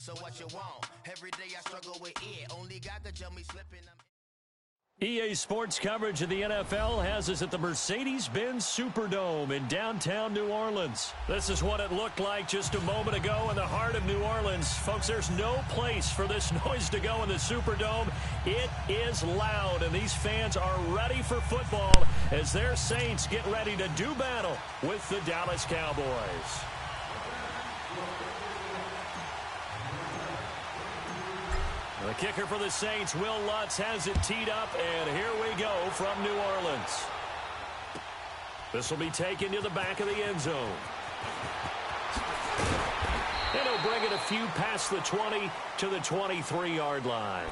So what you want? Every day I struggle with it. Only God could jump me slipping. EA Sports coverage of the NFL has us at the Mercedes-Benz Superdome in downtown New Orleans. This is what it looked like just a moment ago in the heart of New Orleans. Folks, there's no place for this noise to go in the Superdome. It is loud, and these fans are ready for football as their Saints get ready to do battle with the Dallas Cowboys. The kicker for the Saints, Will Lutz, has it teed up, and here we go from New Orleans. This will be taken to the back of the end zone. And he'll bring it a few past the 20 to the 23-yard line.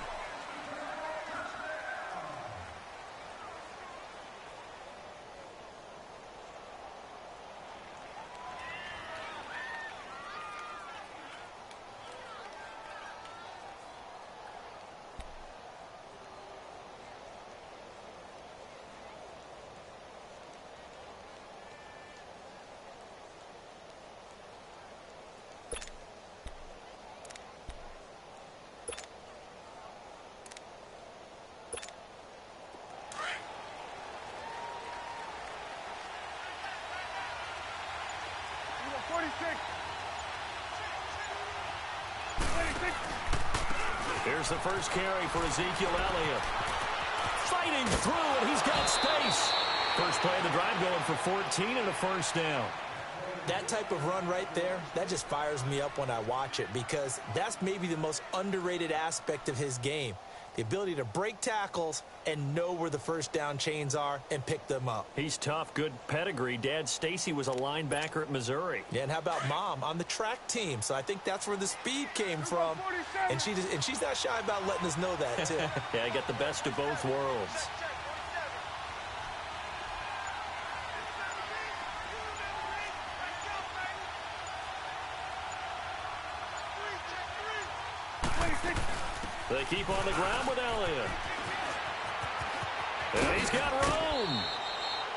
Here's the first carry for Ezekiel Elliott. Fighting through, and he's got space. First play of the drive going for 14 and a first down. That type of run right there, that just fires me up when I watch it because that's maybe the most underrated aspect of his game. The ability to break tackles and know where the first down chains are and pick them up. He's tough, good pedigree. Dad, Stacy, was a linebacker at Missouri. Yeah, and how about Mom on the track team? So I think that's where the speed came from. And she's not shy about letting us know that, too. Yeah, I got the best of both worlds. They keep on the ground with Elliott. And he's got room.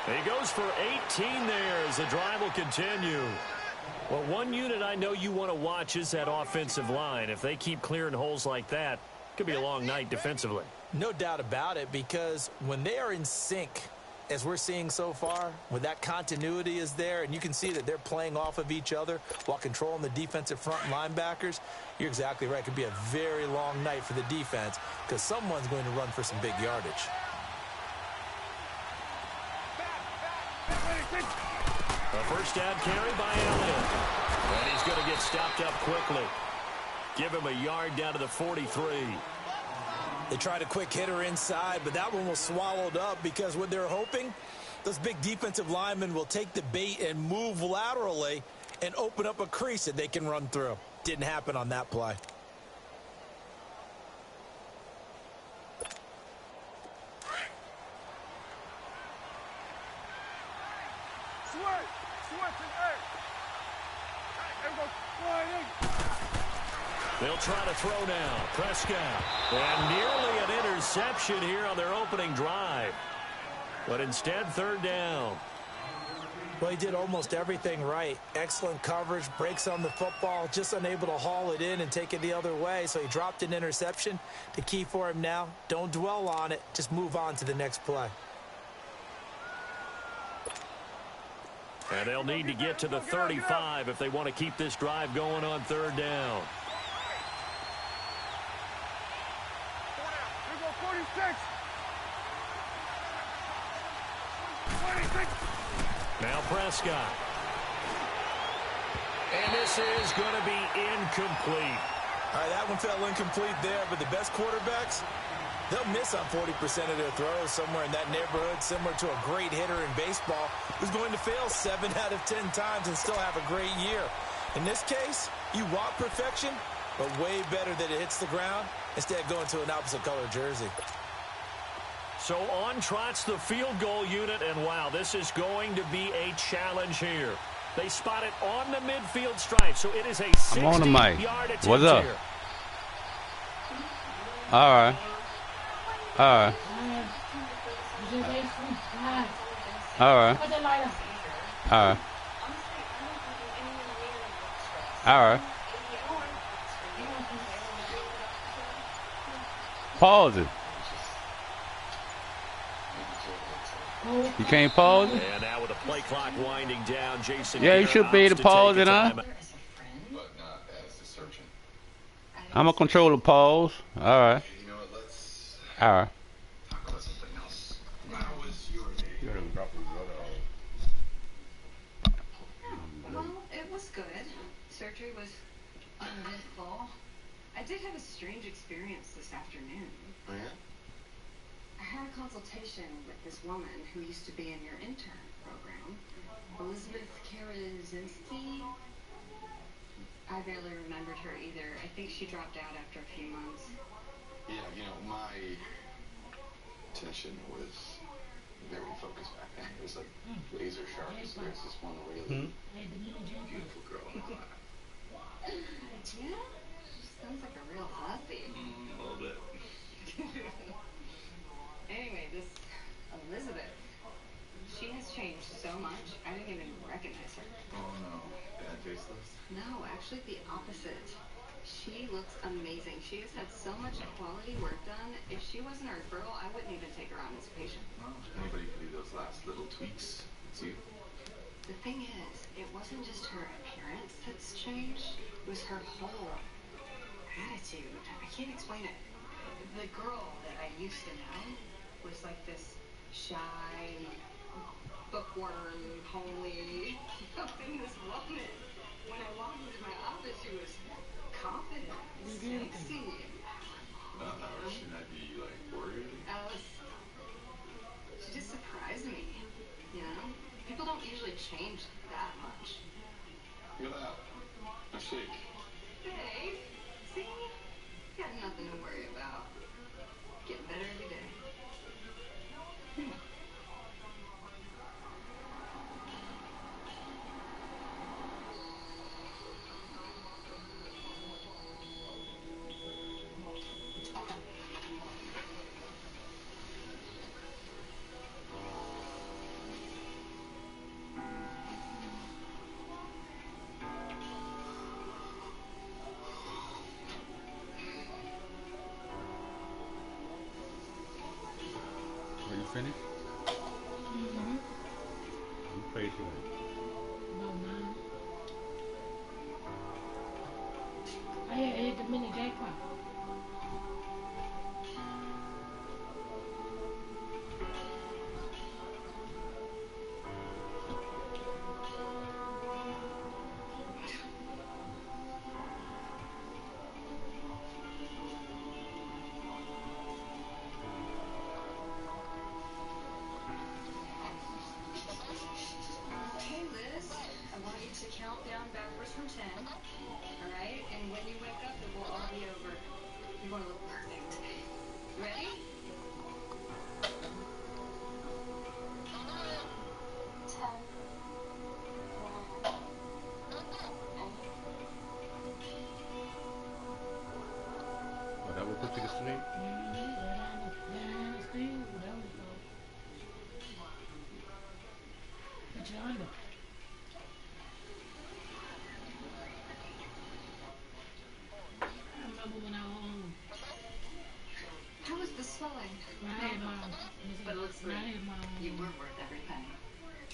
He goes for 18 there as the drive will continue. Well, one unit I know you want to watch is that offensive line. If they keep clearing holes like that, it could be a long night defensively. No doubt about it, because when they are in sync, as we're seeing so far, when that continuity is there and you can see that they're playing off of each other while controlling the defensive front linebackers, you're exactly right. It could be a very long night for the defense because someone's going to run for some big yardage. A first down carry by Elliott. And he's going to get stopped up quickly. Give him a yard down to the 43. They tried a quick hitter inside, but that one was swallowed up because what they're hoping, those big defensive linemen will take the bait and move laterally and open up a crease that they can run through. Didn't happen on that play. They'll try to throw now. Prescott. And nearly an interception here on their opening drive. But instead, third down. Well, he did almost everything right. Excellent coverage, breaks on the football, just unable to haul it in and take it the other way. So he dropped an interception. The key for him now, don't dwell on it. Just move on to the next play. And they'll need to get to the 35 if they want to keep this drive going on third down. Now Prescott. And this is going to be incomplete. All right, that one fell incomplete there, but the best quarterbacks, they'll miss on 40% of their throws somewhere in that neighborhood, similar to a great hitter in baseball who's going to fail 7 out of 10 times and still have a great year. In this case, you want perfection, but way better that it hits the ground instead of going to an opposite color jersey. So on trots the field goal unit, and wow, this is going to be a challenge here. They spot it on the midfield stripe, so it is a 60-yard attempt. What's up? Here. All right. All right. All right. All right. All right. pause it. You can't pause it? And now with the play clock winding down, Jason. Yeah, you should be able to pause it, huh? But not as the surgeon. I'm gonna control the pause. All right. You know what? Let's All right. talk about something else. How was your day? Well, it was good. Surgery was uneventful. I did have a strange experience this afternoon. Oh, yeah? I had a consultation with this woman who used to be in your intern program, Elizabeth Karazinski. I barely remembered her either. I think she dropped out after a few months. Yeah, you know, my attention was very focused back then. It was like laser sharp. There's this one really beautiful girl in the lab. Yeah? Sounds like a real hussy. A little bit. Anyway, this Elizabeth, she has changed so much, I didn't even recognize her. Oh no, bad faceless. No, actually the opposite. She looks amazing. She has had so much quality work done. If she wasn't our girl, I wouldn't even take her on as a patient. Well, anybody can do those last little tweaks. It's you. The thing is, it wasn't just her appearance that's changed. It was her whole attitude. I can't explain it. The girl that I used to know was like this shy, bookworm, homely, and this woman. When I walked into my office, she was confident, sexy. Shouldn't I be like worried? She just surprised me, you know? People don't usually change that much. Look at that. A shake. Hey, see? Got nothing to worry about. Getting better every day. Are you finished? Mm-hmm. You patient. No, man. I hit the mini jackpot. Hey, Liz. I want you to count down backwards from 10. Alright? And when you wake up, it will all be over. You're going to look perfect. Ready? 10. Oh, that will put you to sleep? Put you under. I remember when How was the swelling? I had my, But it looks when I great. had my, You were worth every penny.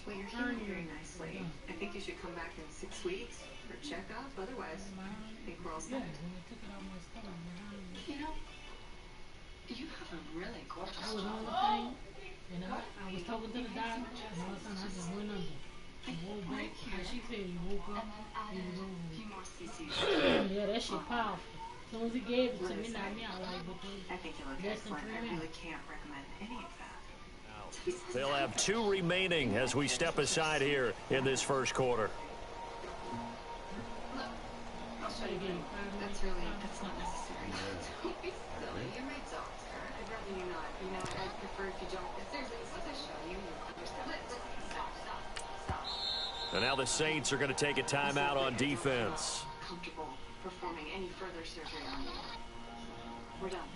Well, you're healing very nicely. I think you should come back in 6 weeks for a checkup. Otherwise, I think we're all yeah, set. when I took it out my stomach, You know, you have a really gorgeous I was jaw. on the thing, and I was talking to the doctor, and all of a sudden I just went under. I woke back, like she said, you woke up, you was A on. few more cc's. Yeah, that shit powerful. As soon as he gave it to me, knocked me out like between I think you look less than excellent. 3 I minutes. really can't recommend any of that. They'll have 2 remaining as we step aside here in this first quarter. I'll show you. That's not necessary. Don't be silly. Your maid's always hurt. I'd rather you not. You know, I'd prefer if you don't. If there's anything to show you, you'll understand. Stop. And now the Saints are going to take a timeout on defense. Comfortable performing any further surgery on you. We're done.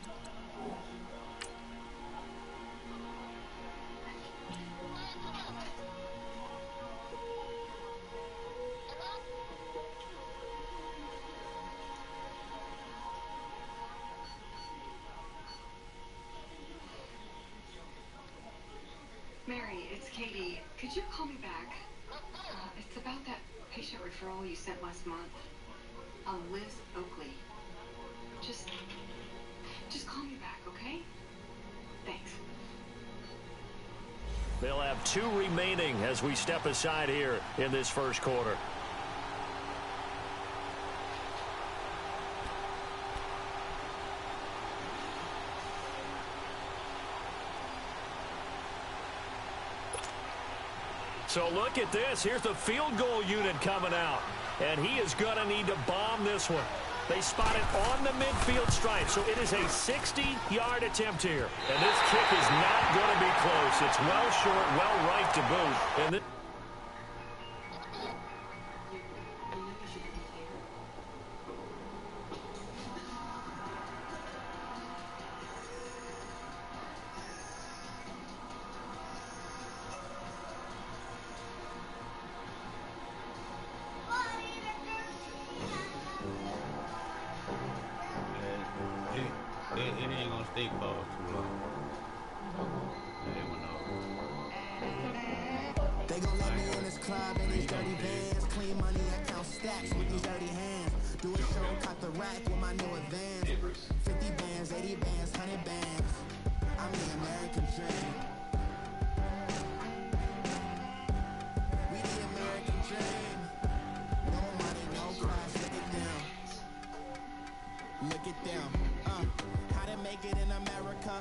Katie. Could you call me back? It's about that patient referral you sent last month. Liz Oakley. Just call me back, okay? Thanks. They'll have 2 remaining as we step aside here in this first quarter. So look at this. Here's the field goal unit coming out. And he is going to need to bomb this one. They spot it on the midfield stripe. So it is a 60-yard attempt here. And this kick is not going to be close. It's well short, well right to boot. And It ain't gonna stay closed too long. They gon' let me in this club in these dirty bands. Clean money, I count stacks with these dirty hands. Do a show, cut the rack with my new advance. 50 bands, 80 bands, 100 bands. I'm the American dream. We the American dream. No money, no class, look at them. Look at them. How to make it in America?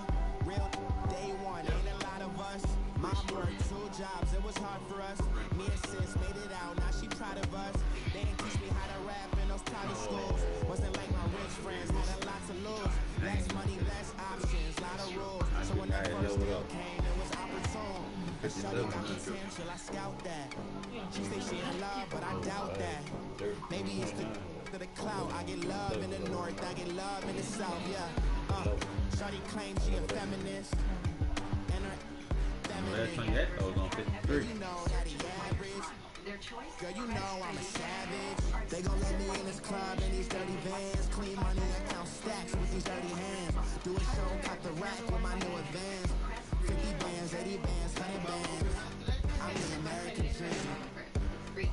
Real day one, ain't a lot of us. Mom worked 2 jobs, it was hard for us. Me and sis made it out, now she proud of us. They didn't teach me how to rap in those private schools. Wasn't like my rich friends, had a lot to lose. Less money, less options, lot of rules. So when that first deal came, it was opportune. Shawty got potential, I scout that. She say she in love, but I doubt that. Maybe it's the clout. I get love in the north, I get love in the south, yeah. Shawty claims she a feminist. And her Last time that was on 53. you know that he average. Their choice? Girl, you know I'm a savage. They gon' let me in this club in these dirty vans. Clean money, I count stacks with these dirty hands. Do a show, cut the rack with my new advance. 50 bands, 80 bands, 100 bands. I'm the American dream. We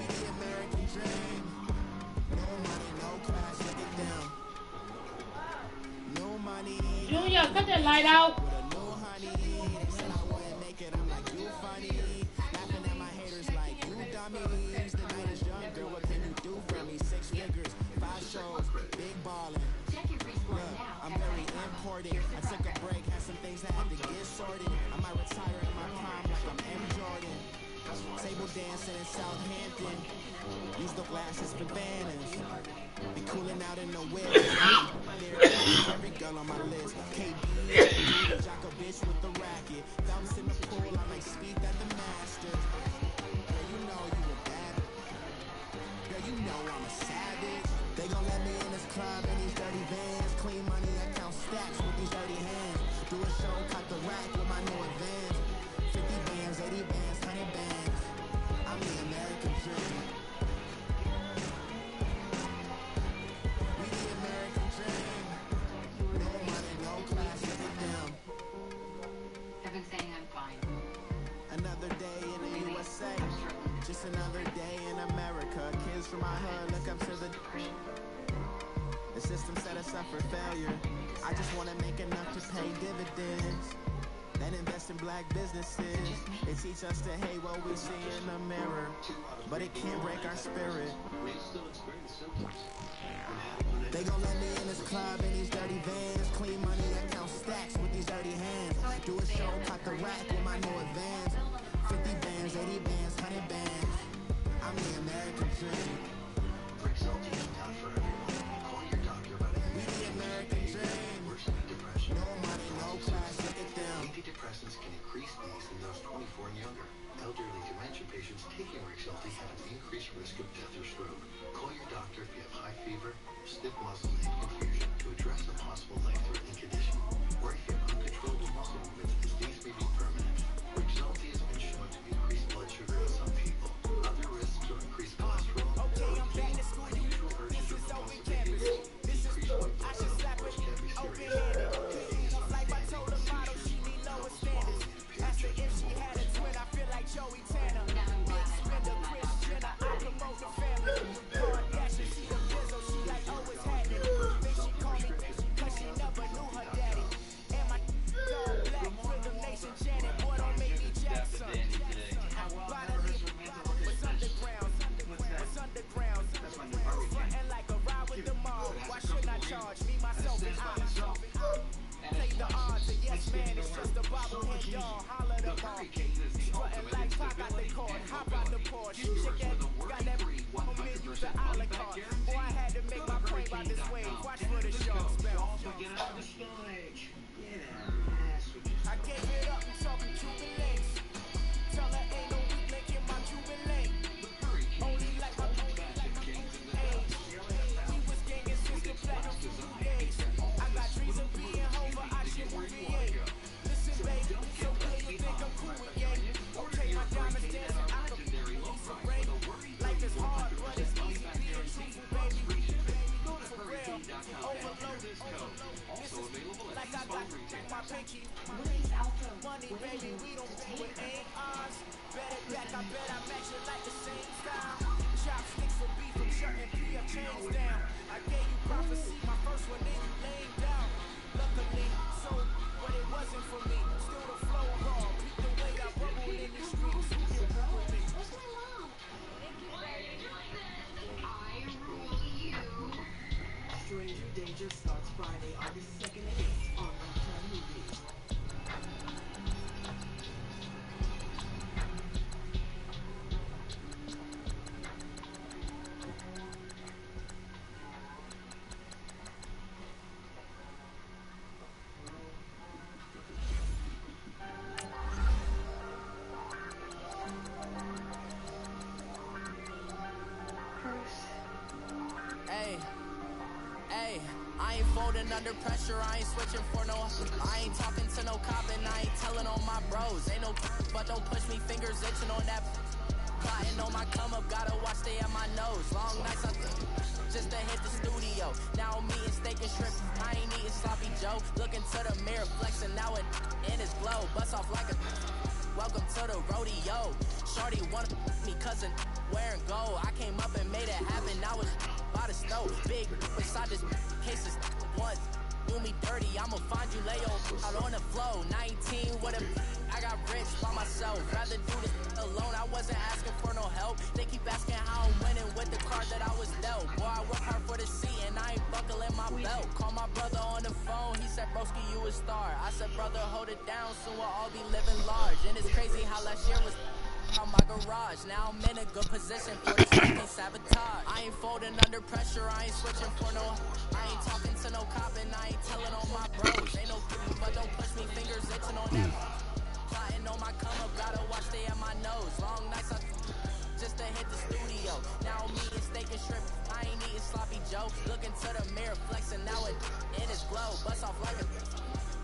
the American dream. No money, no class, look at them. No money. Junior, cut that light out. With a new honey, they said I wouldn't make it. I'm like, you funny. Laughing at my haters like, you dummies. The night is young, girl, what can you do for me? 6 figures, 5 shows, big ballin'. Look, I'm very important. I took a break, had some things I had to get sorted. I might retire in my prime like I'm M. Jordan. Table dancing in Southampton. Use the glasses for banners. Be cooling out in the whip. Every girl on my list. KB, Jocko bitch with the racket. Bounce in the pool, I might speak at the Masters. Girl, you know you a bad. Girl, you know I'm a savage. They gon' let me in this club in these dirty vans. Clean money, I count stacks with these dirty hands. Do a show, cut the rack with my new advance. 50 bands, 80 bands, 100 bands. I'm the American dream. We the American dream. No money, no class, look at them. I've been saying I'm fine. Another day in the USA. Just another day in America. Kids from my hood look up to the system set us up for failure. I just want to make enough to pay dividends. Then invest in black businesses. They teach us to hate what we see in the mirror, but it can't break our spirit. They gon' let me in this club in these dirty vans. Clean money, I count stacks with these dirty hands. Do a show, cut the rack with my new advance. 50 bands, 80 bands, 100 bands. I'm the American dream. We the American dream. No money, no class, look at them. Antidepressants can increase these in those 24 and younger. Elderly dementia patients taking Rexulti have an increased risk of death or stroke. Call your doctor if you have high fever, stiff muscles, and confusion to address a possible life-threatening condition. Or if you have uncontrollable muscle movements, these may be permanent. Rexulti has been shown to increase blood sugar in some people. Other risks are increased cholesterol, unusual urges or compulsive behaviors, decreased white blood cells, which can be serious. Women's alpha waiting to take her. Bet it back, I bet I match it like the same style. Chopsticks for beef from shirt and PF chains down. I gave you prophecy, my first one, then you laid down. Luckily, so, but it wasn't for me. Still the flow raw, beat the way I bubbled in the streets. Who can rock with me? Where's my mom? Why are you doing this? I rule you. Stranger Danger starts Friday, August 2nd at 8 on Lifetime Movies. Hey, I ain't folding under pressure, I ain't switching for no. I ain't talking to no cop and I ain't telling on my bros. Ain't no but don't push me, fingers itching on that. Plotting on my come up, gotta watch stay at my nose. Long nights I just to hit the studio. Now I'm eating steak and shrimp, I ain't eating sloppy Joe. Looking to the mirror, flexing now it in his glow. Bust off like a welcome to the rodeo. Shorty wanted me cousin wearing gold. I came up and made it happen, I was by the stove. Big beside this cases once do me dirty, I'ma find you lay out on the flow. 19 with a I got rich by myself. Rather do this alone, I wasn't asking for no help. They keep asking how I'm winning with the card that I was dealt. Boy, I work hard for the seat and I ain't buckling my belt. Call my brother on the phone, he said, broski, you a star. I said, brother, hold it down, soon we'll all be living large. And it's crazy how last year was on my garage. Now I'm in a good position for this fucking sabotage. I ain't folding under pressure, I ain't switching for no. I ain't talking to no cop and I ain't telling on my bros. Ain't no but don't push me, fingers itching on that. Plotting on my come up, gotta watch stay at my nose. Long nights I just to hit the studio. Now I'm eating steak and shrimp, I ain't eating sloppy Joe. Looking to the mirror, flexing now it in his glow. Bust off like a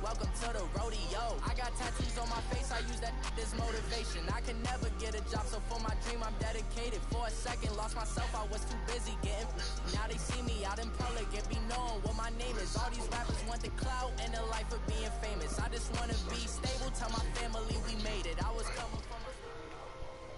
welcome to the rodeo. I got tattoos on my face, I use that as motivation. I can never get a job, so for my dream I'm dedicated. For a second, lost myself, I was too busy getting. Now they see me out in public and be knowing what my name is. All these rappers want the clout and the life of being famous. I just wanna be stable, tell my family we made it. I was coming from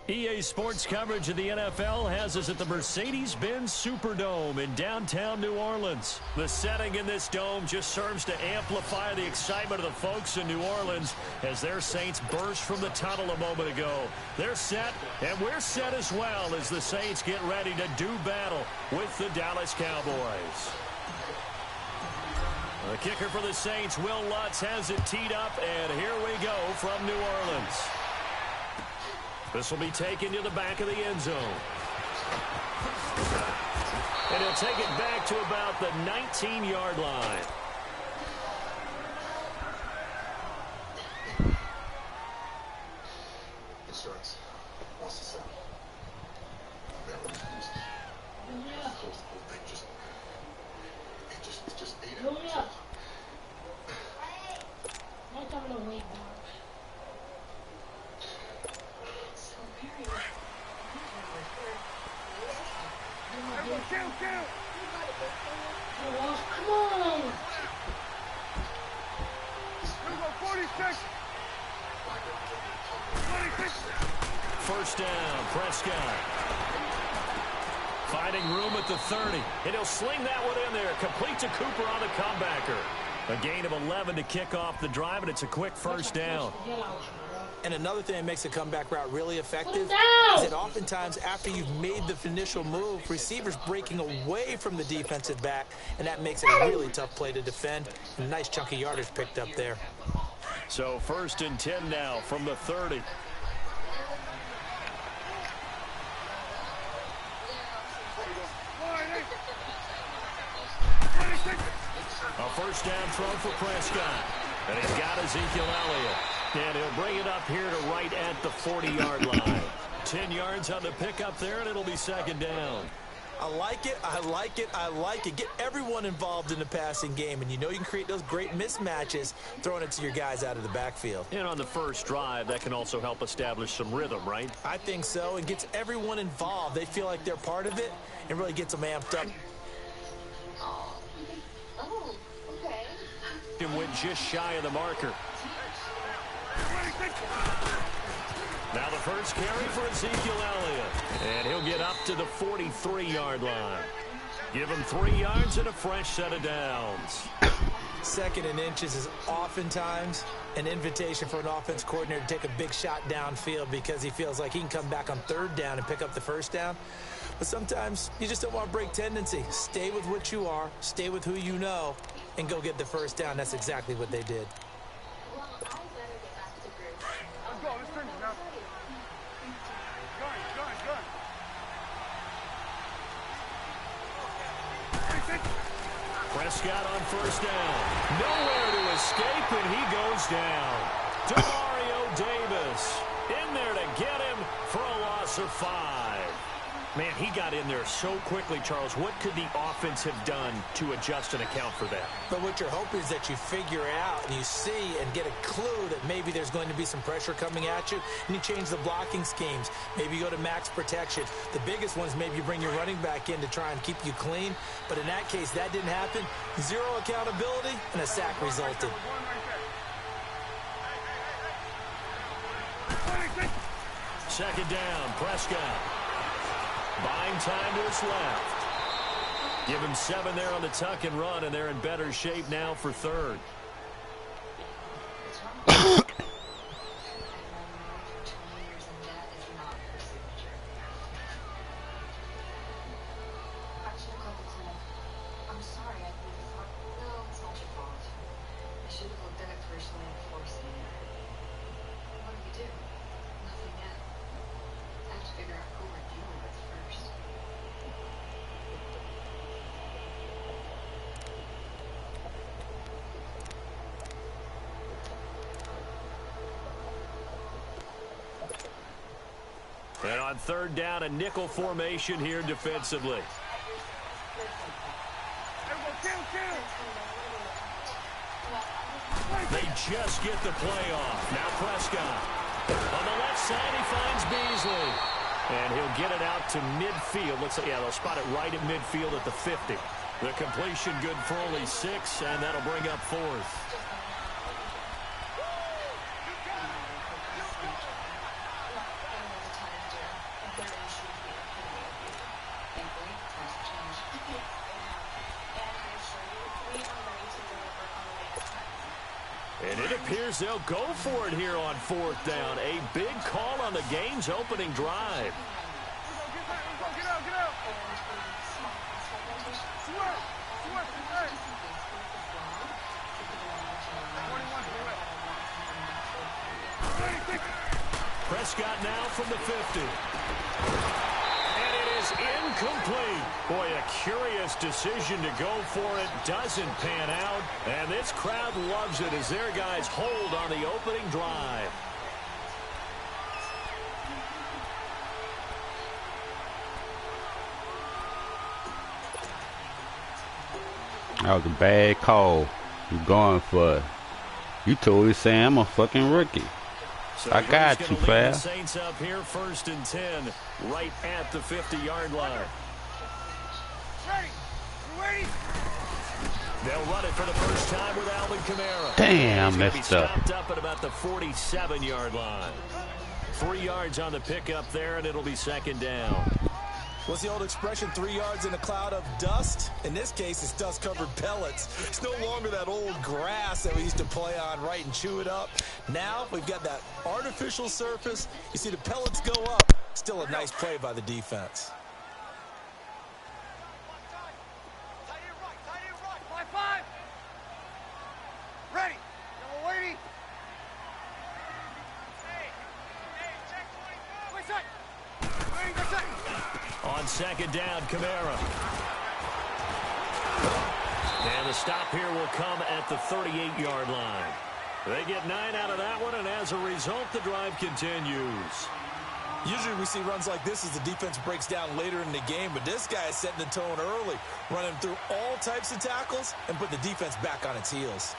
EA Sports coverage of the NFL has us at the Mercedes-Benz Superdome in downtown New Orleans. The setting in this dome just serves to amplify the excitement of the folks in New Orleans as their Saints burst from the tunnel a moment ago. They're set, and we're set as well as the Saints get ready to do battle with the Dallas Cowboys. The kicker for the Saints, Will Lutz, has it teed up, and here we go from New Orleans. This will be taken to the back of the end zone. And he'll take it back to about the 19-yard line. Insurance. What's the sound? Just ate it. I'm coming to wait, dog. Count. Come on. 46. 26. First down, Prescott. Finding room at the 30. And he'll sling that one in there. Complete to Cooper on the comebacker. A gain of 11 to kick off the drive, and it's a quick first down. And another thing that makes a comeback route really effective is that oftentimes after you've made the initial move, receivers breaking away from the defensive back, and that makes it a really tough play to defend. And a nice chunk of yardage picked up there. So 1st and 10 now from the 30. A first down throw for Prescott. And he's got Ezekiel Elliott. And he'll bring it up here to right at the 40-yard line. 10 yards on the pickup there, and it'll be 2nd down. I like it. Get everyone involved in the passing game, and you know you can create those great mismatches throwing it to your guys out of the backfield. And on the first drive, that can also help establish some rhythm, right? I think so. It gets everyone involved. They feel like they're part of it and really gets them amped up. Oh, okay. him went just shy of the marker. Now the first carry for Ezekiel Elliott. And he'll get up to the 43-yard line. Give him 3 yards and a fresh set of downs. 2nd and inches is oftentimes an invitation for an offense coordinator to take a big shot downfield because he feels like he can come back on 3rd down and pick up the 1st down. But sometimes you just don't want to break tendency. Stay with what you are, stay with who you know, and go get the 1st down. That's exactly what they did. Let's go. Let's finish now. Gun. Prescott on 1st down. Nowhere to escape, and he goes down. Demario Davis in there to get him for a loss of 5. Man, he got in there so quickly, Charles. What could the offense have done to adjust and account for that? But what you're hoping is that you figure out and you see and get a clue that maybe there's going to be some pressure coming at you, and you change the blocking schemes. Maybe you go to max protection. The biggest ones, maybe you bring your running back in to try and keep you clean. But in that case, that didn't happen. 0 accountability, and a sack resulted. Second down, Prescott. Buying time to his left. Give him 7 there on the tuck and run, and they're in better shape now for 3rd. And on 3rd down, a nickel formation here defensively. They just get the play off. Now Prescott. On the left side, he finds Beasley. And he'll get it out to midfield. Looks like, yeah, they'll spot it right at midfield at the 50. The completion good for only 6, and that'll bring up 4th. And it appears they'll go for it here on 4th down. A big call on the game's opening drive. Get out. Prescott now from the 50. And it is incomplete. Boy, a curious decision to go for it. Doesn't pan out. And this crowd loves it as their guys hold on the opening drive. That was a bad call. You going for it. You totally saying I'm a fucking rookie. So I got you, fam. Saints up here 1st and 10, right at the 50-yard line. Ready? They'll run it for the first time with Alvin Kamara. Damn, messed up. Stopped up at about the 47-yard line. 3 yards on the pickup there, and it'll be 2nd down. What's the old expression, 3 yards in a cloud of dust? In this case, it's dust-covered pellets. It's no longer that old grass that we used to play on, right, and chew it up. Now we've got that artificial surface. You see the pellets go up. Still a nice play by the defense. Five. Ready. Yellow lady. Check 24. Wait, set. Ready, go set. On 2nd down, Kamara. And the stop here will come at the 38-yard line. They get 9 out of that one, and as a result, the drive continues. Usually we see runs like this as the defense breaks down later in the game, but this guy is setting the tone early, running through all types of tackles and put the defense back on its heels.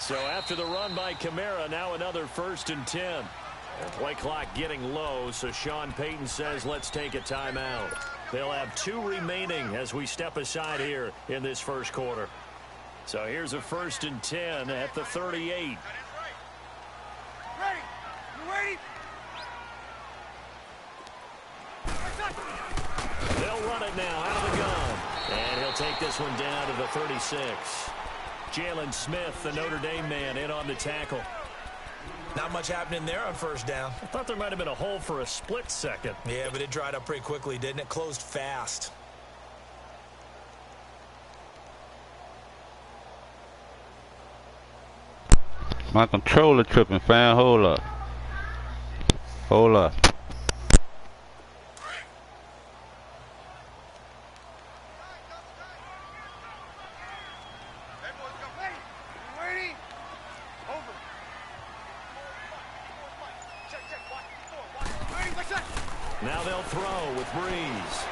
So after the run by Kamara, now another 1st and 10. The play clock getting low, so Sean Payton says let's take a timeout. They'll have 2 remaining as we step aside here in this first quarter. So here's a 1st and 10 at the 38. Ready? You ready? They'll run it now out of the gun. And he'll take this one down to the 36. Jalen Smith, the Notre Dame man, in on the tackle. Not much happening there on 1st down. I thought there might have been a hole for a split second. Yeah, but it dried up pretty quickly, didn't it? Closed fast. My controller tripping, fam. Hold up. Hold up. Now they'll throw with Breeze.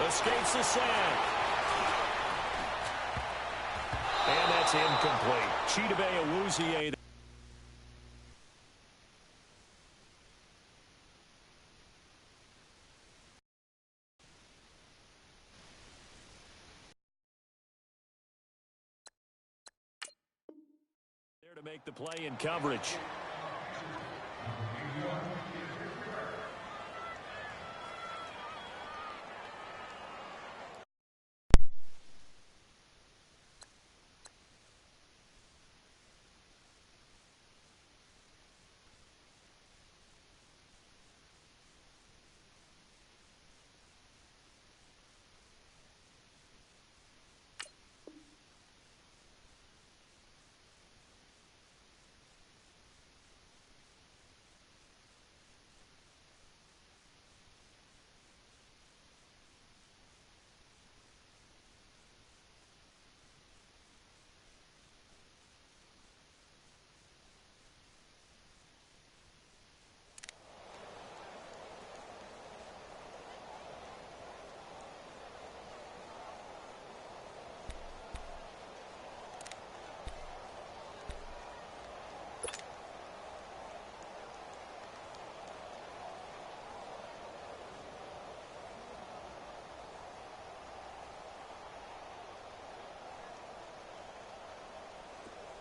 Escapes the sack. And that's incomplete. Chidobe Awuzie. There to make the play in coverage.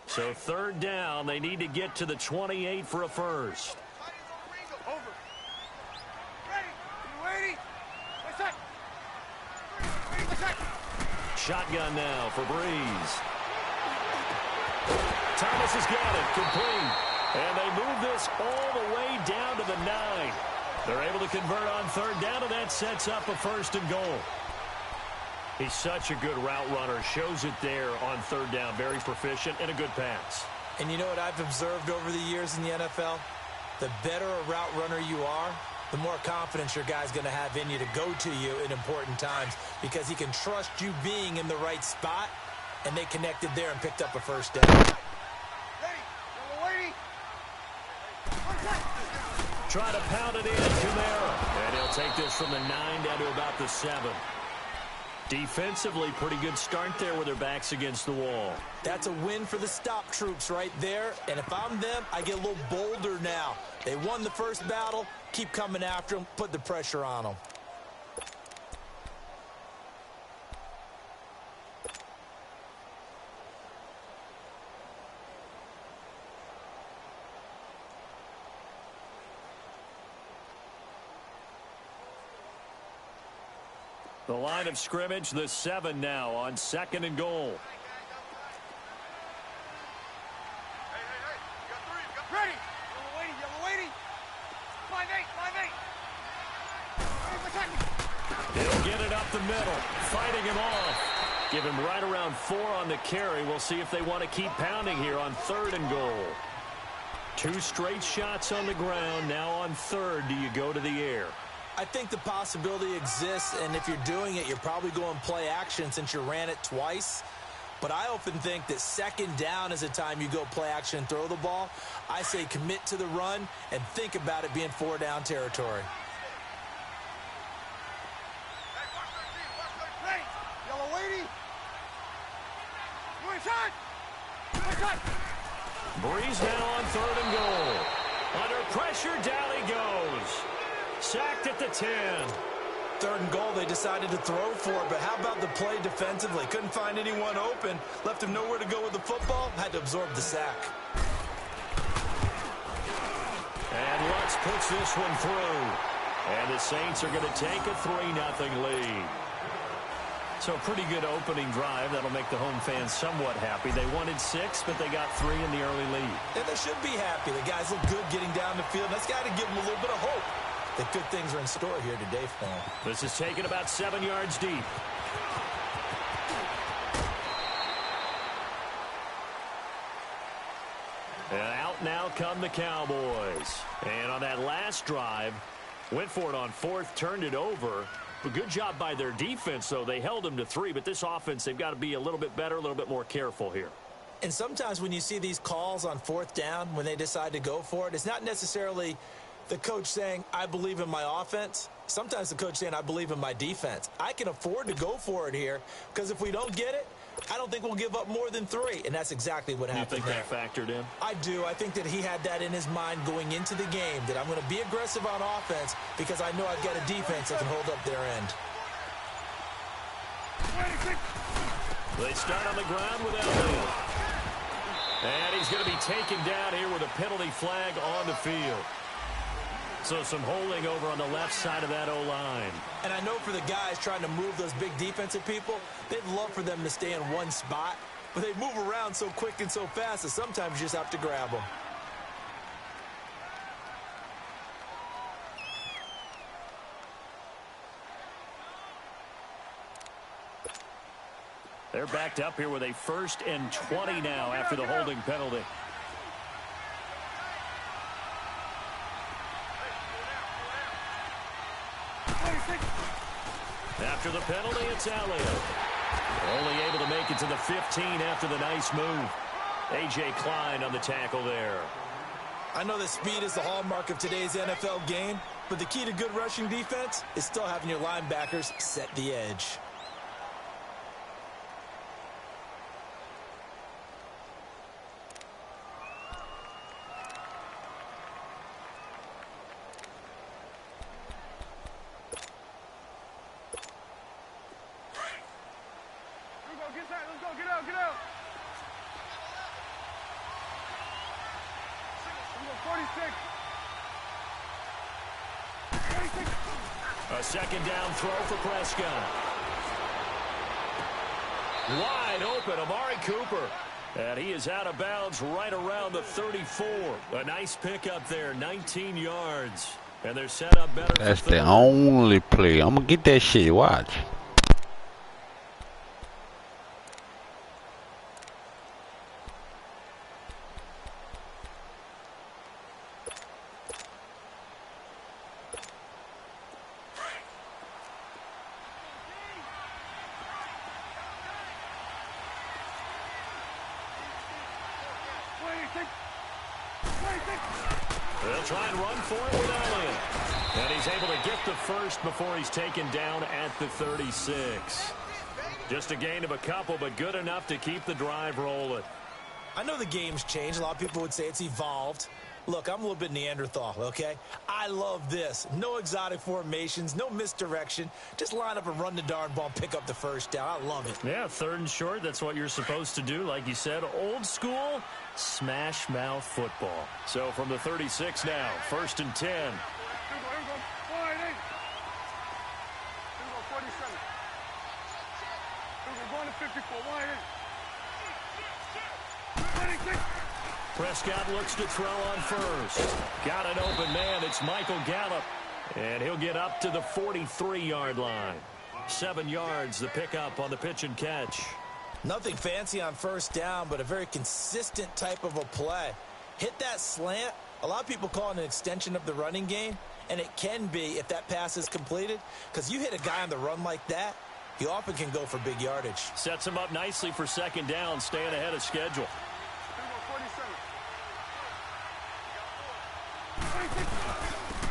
So 3rd down, they need to get to the 28 for a first. Over. Ready? You ready? Shotgun now for Breeze. Thomas has got it, complete. And they move this all the way down to the 9. They're able to convert on 3rd down, and that sets up a 1st and goal. He's such a good route runner. Shows it there on 3rd down. Very proficient and a good pass. And you know what I've observed over the years in the NFL? The better a route runner you are, the more confidence your guy's going to have in you to go to you in important times because he can trust you being in the right spot, and they connected there and picked up a 1st down. Try to pound it in, Kamara. And he'll take this from the 9 down to about the 7. Defensively, pretty good start there with their backs against the wall. That's a win for the stop troops right there. And if I'm them, I get a little bolder now. They won the first battle. Keep coming after them. Put the pressure on them. The line of scrimmage, the 7 now on 2nd and goal. Ready? Yellow lady. 5-8. He'll get it up the middle, fighting him off. Give him right around 4 on the carry. We'll see if they want to keep pounding here on 3rd and goal. 2 straight shots on the ground. Now on 3rd, do you go to the air? I think the possibility exists, and if you're doing it, you're probably going play action since you ran it twice. But I often think that 2nd down is a time you go play action and throw the ball. I say commit to the run and think about it being 4 down territory. Ready? Yellow lady. You inside? Breeze now on 3rd and goal. Under pressure, down he goes. Sacked at the 10. 3rd and goal, they decided to throw for it, but how about the play defensively? Couldn't find anyone open, left him nowhere to go with the football, had to absorb the sack. And Lutz puts this one through. And the Saints are going to take a 3-0 lead. So a pretty good opening drive. That'll make the home fans somewhat happy. They wanted 6, but they got 3 in the early lead. And they should be happy. The guys look good getting down the field. That's got to give them a little bit of hope that good things are in store here today for them. This is taken about 7 yards deep. And out now come the Cowboys. And on that last drive, went for it on 4th, turned it over. A good job by their defense, though. They held them to 3, but this offense, they've got to be a little bit better, a little bit more careful here. And sometimes when you see these calls on 4th down, when they decide to go for it, it's not necessarily the coach saying, I believe in my offense. Sometimes the coach saying, I believe in my defense. I can afford to go for it here, because if we don't get it, I don't think we'll give up more than 3, and that's exactly what happened. You think that factored in? I do. I think that he had that in his mind going into the game, that I'm going to be aggressive on offense because I know I've got a defense that can hold up their end. They start on the ground with Elliott. And he's going to be taken down here with a penalty flag on the field. So some holding over on the left side of that O-line. And I know for the guys trying to move those big defensive people, they'd love for them to stay in one spot, but they move around so quick and so fast that sometimes you just have to grab them. They're backed up here with a 1st and 20 now after the holding penalty. After the penalty, it's Elliott. Only able to make it to the 15 after the nice move. A.J. Klein on the tackle there. I know that speed is the hallmark of today's NFL game, but the key to good rushing defense is still having your linebackers set the edge. A 2nd down throw for Prescott. Wide open, Amari Cooper. And he is out of bounds right around the 34. A nice pickup there, 19 yards. And they're set up better. That's the only play. I'm going to get that shit. Watch. They'll try and run for it with Elliott. And he's able to get the 1st before he's taken down at the 36. Just a gain of a couple, but good enough to keep the drive rolling. I know the game's changed. A lot of people would say it's evolved. Look, I'm a little bit Neanderthal, okay? I love this. No exotic formations, no misdirection. Just line up and run the darn ball and pick up the 1st down. I love it. Yeah, 3rd and short, that's what you're supposed to do. Like you said, old school, smash mouth football. So from the 36 now, 1st and 10. Prescott looks to throw on 1st. Got an open man. It's Michael Gallup. And he'll get up to the 43-yard line. 7 yards, the pickup on the pitch and catch. Nothing fancy on 1st down, but a very consistent type of a play. Hit that slant. A lot of people call it an extension of the running game, and it can be if that pass is completed, because you hit a guy on the run like that, he often can go for big yardage. Sets him up nicely for 2nd down, staying ahead of schedule.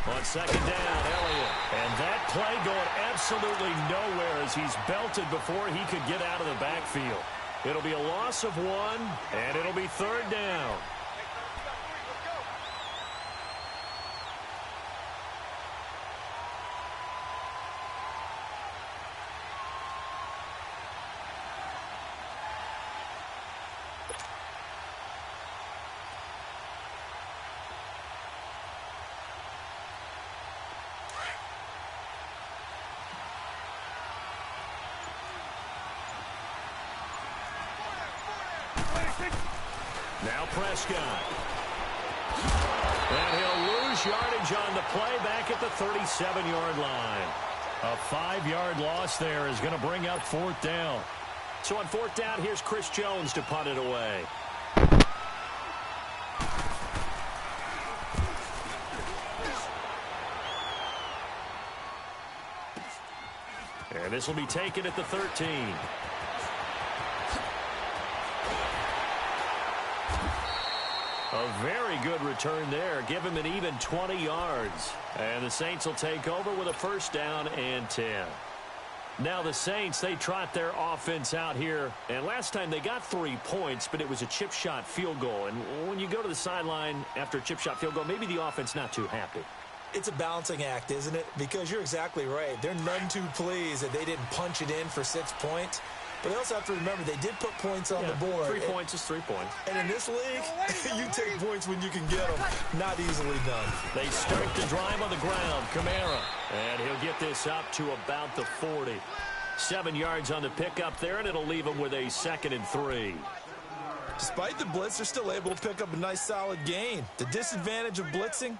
On 2nd down, Elliott. And that play going absolutely nowhere as he's belted before he could get out of the backfield. It'll be a loss of 1, and it'll be 3rd down. Now Prescott. And he'll lose yardage on the play back at the 37-yard line. A 5-yard loss there is going to bring up 4th down. So on 4th down, here's Chris Jones to punt it away. And this will be taken at the 13. A very good return there. Give him an even 20 yards. And the Saints will take over with a 1st down and 10. Now the Saints, they trot their offense out here. And last time they got 3 points, but it was a chip shot field goal. And when you go to the sideline after a chip shot field goal, maybe the offense not too happy. It's a balancing act, isn't it? Because you're exactly right. They're none too pleased that they didn't punch it in for 6 points. But they also have to remember they did put points on the board. 3 points is 3 points. And in this league, you take points when you can get them. Not easily done. They start the drive on the ground. Kamara. And he'll get this up to about the 40. 7 yards on the pickup there, and it'll leave him with a 2nd and 3. Despite the blitz, they're still able to pick up a nice solid gain. The disadvantage of blitzing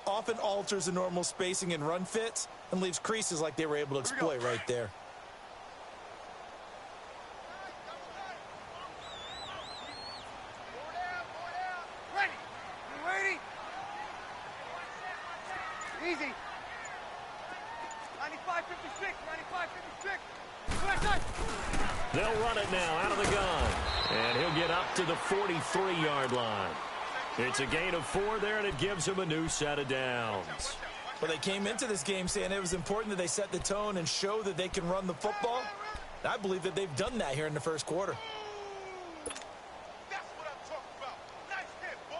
often alters the normal spacing and run fits and leaves creases like they were able to exploit right there. Easy. 95-56, 95-56. They'll run it now out of the gun. And he'll get up to the 43-yard line. It's a gain of 4 there, and it gives him a new set of downs. Well, they came into this game saying it was important that they set the tone and show that they can run the football. I believe that they've done that here in the 1st quarter. That's what I'm talking about. Nice hit, boy.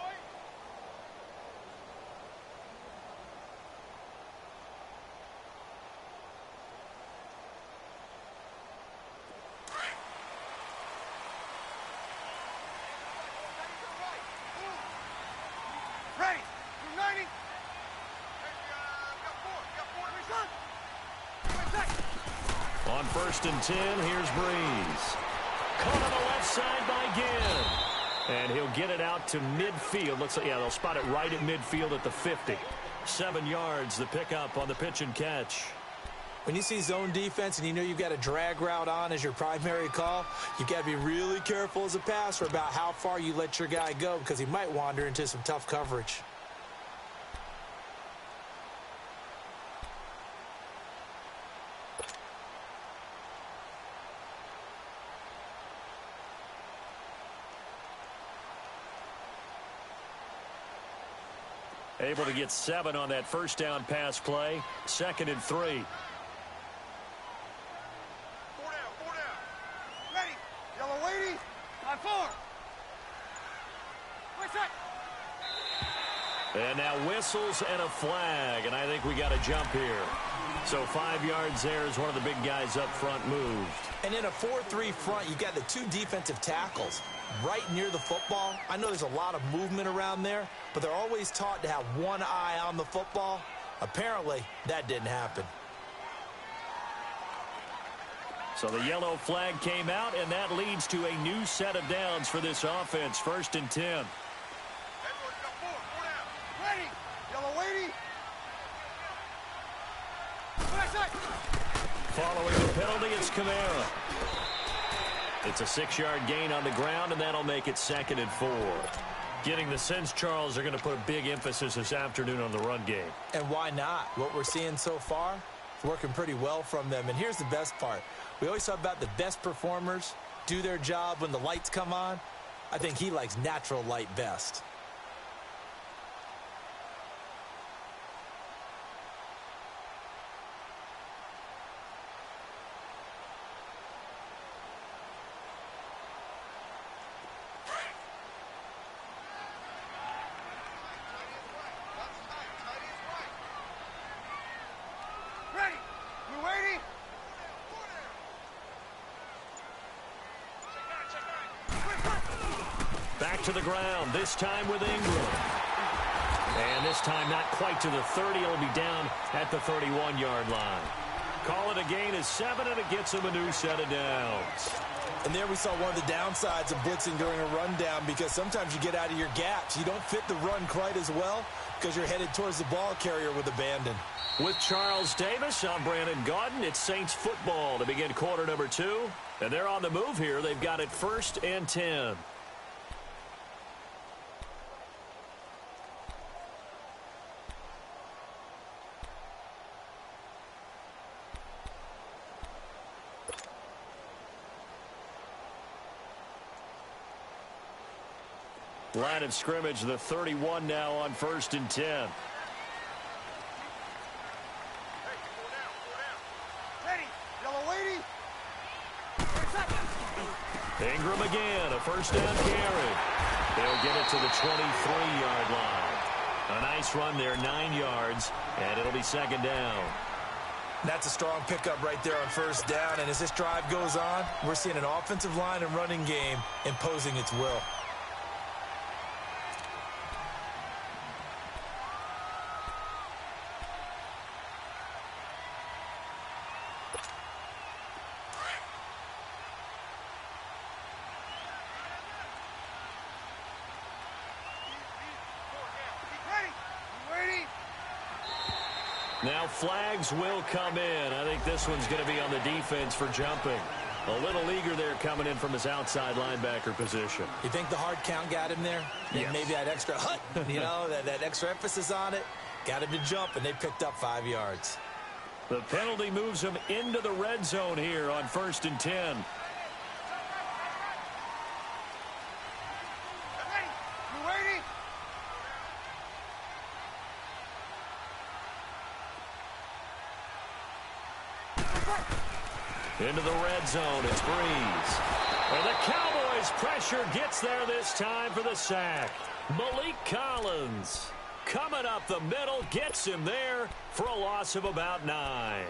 Ready. 290. On 1st and 10, here's Breeze. Caught on the left side by Ginn. And he'll get it out to midfield. Looks like, yeah, they'll spot it right at midfield at the 50. 7 yards, the pickup on the pitch and catch. When you see zone defense and you know you've got a drag route on as your primary call, you've got to be really careful as a passer about how far you let your guy go because he might wander into some tough coverage. Able to get 7 on that 1st down pass play. 2nd and 3. 4 down, 4 down. Ready. Yellow lady. On 4. What's that? And now whistles and a flag, and I think we got a jump here. So 5 yards there as one of the big guys up front moved. And in a 4-3 front, you've got the 2 defensive tackles right near the football. I know there's a lot of movement around there, but they're always taught to have one eye on the football. Apparently, that didn't happen. So the yellow flag came out, and that leads to a new set of downs for this offense. 1st and 10. Everyone got 4 down. Ready. Yellow lady. What's that? Following the penalty, it's Kamara. It's a 6-yard gain on the ground, and that'll make it 2nd and 4. Getting the sense, Charles, they're going to put a big emphasis this afternoon on the run game. And why not? What we're seeing so far is working pretty well from them. And here's the best part. We always talk about the best performers do their job when the lights come on. I think he likes natural light best. to the ground, this time with Ingram. And this time not quite to the 30. It'll be down at the 31-yard line. Call it a gain of 7, and it gets him a new set of downs. And there we saw one of the downsides of blitzing during a rundown, because sometimes you get out of your gaps. You don't fit the run quite as well because you're headed towards the ball carrier with abandon. With Charles Davis, I'm Brandon Gaudin. It's Saints football to begin quarter number 2. And they're on the move here. They've got it 1st and 10. Line of scrimmage, the 31 now on 1st and 10. Ingram again, a first down carry. They'll get it to the 23-yard line. A nice run there, 9 yards, and it'll be 2nd down. That's a strong pickup right there on 1st down, and as this drive goes on, we're seeing an offensive line and running game imposing its will. Now flags will come in. I think this one's going to be on the defense for jumping. A little eager there coming in from his outside linebacker position. You think the hard count got him there? Yes. Maybe that extra hut, you know, that extra emphasis on it. Got him to jump, and they picked up 5 yards. The penalty moves him into the red zone here on 1st and 10. Into the red zone, it's Breeze. And the Cowboys' pressure gets there this time for the sack. Malik Collins coming up the middle, gets him there for a loss of about 9.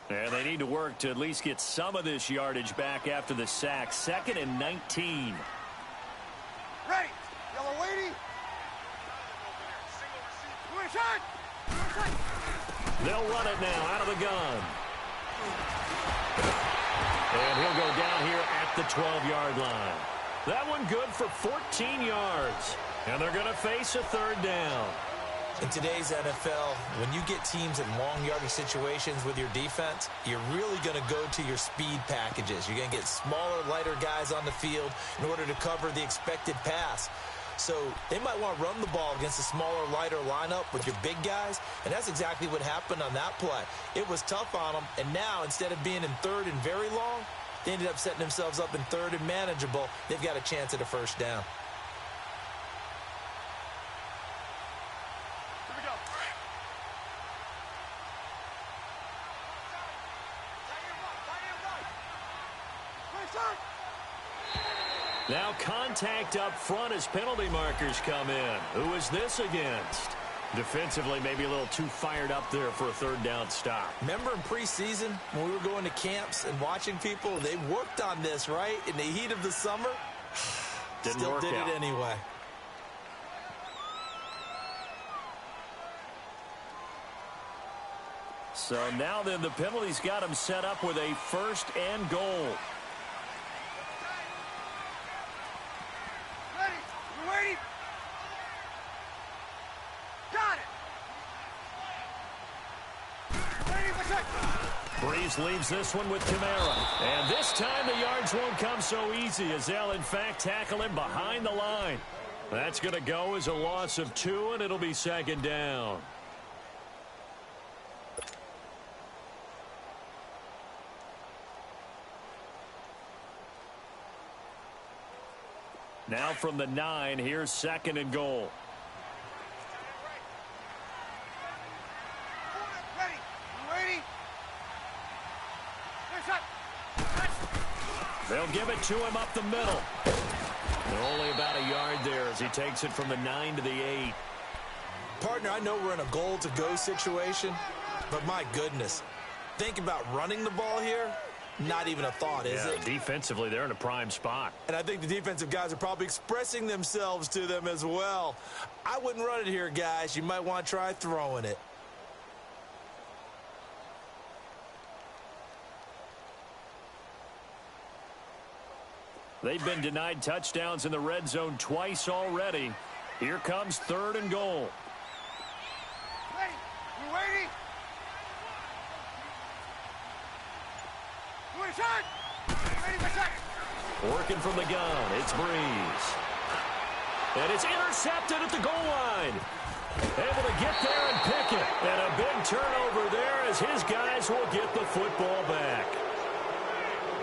And they need to work to at least get some of this yardage back after the sack. 2nd and 19. Ready. Yellow lady. They'll run it now out of the gun. And he'll go down here at the 12-yard line. That one good for 14 yards. And they're going to face a 3rd down. In today's NFL, when you get teams in long yardage situations with your defense, you're really going to go to your speed packages. You're going to get smaller, lighter guys on the field in order to cover the expected pass. So they might want to run the ball against a smaller, lighter lineup with your big guys, and that's exactly what happened on that play. It was tough on them, and now instead of being in 3rd and very long, they ended up setting themselves up in 3rd and manageable. They've got a chance at a 1st down. Now contact up front as penalty markers come in. Who is this against? Defensively, maybe a little too fired up there for a 3rd down stop. Remember in preseason when we were going to camps and watching people, they worked on this, right? In the heat of the summer, still did it anyway. So now then the penalty's got him set up with a 1st and goal. Breeze leaves this one with Kamara. And this time the yards won't come so easy as they'll in fact tackle him behind the line. That's going to go as a loss of 2, and it'll be 2nd down. Now from the 9, here's 2nd and goal. They'll give it to him up the middle. Only about a yard there as he takes it from the 9 to the 8. Partner, I know we're in a goal-to-go situation, but my goodness, think about running the ball here. Not even a thought, is it? Defensively, they're in a prime spot. And I think the defensive guys are probably expressing themselves to them as well. I wouldn't run it here, guys. You might want to try throwing it. They've been denied touchdowns in the red zone twice already. Here comes 3rd and goal. Ready? You waiting? You inside? Ready for set. Working from the gun, it's Breeze. And it's intercepted at the goal line. Able to get there and pick it. And a big turnover there as his guys will get the football back.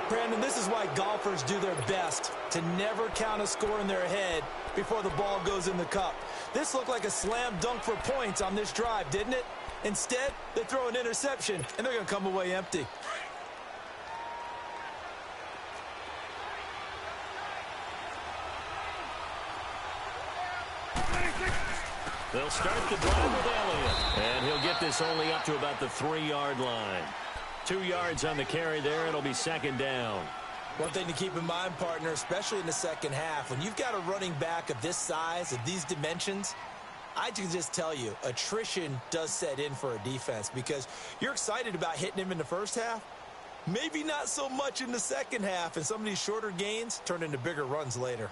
Brandon, this is why golfers do their best to never count a score in their head before the ball goes in the cup. This looked like a slam dunk for points on this drive, didn't it? Instead, they throw an interception, and they're going to come away empty. They'll start the drive with Elliott, and he'll get this only up to about the 3-yard line. 2 yards on the carry there. It'll be 2nd down. One thing to keep in mind, partner, especially in the second half, when you've got a running back of this size, of these dimensions, I can just tell you, attrition does set in for a defense because you're excited about hitting him in the first half. Maybe not so much in the second half, and some of these shorter gains turn into bigger runs later.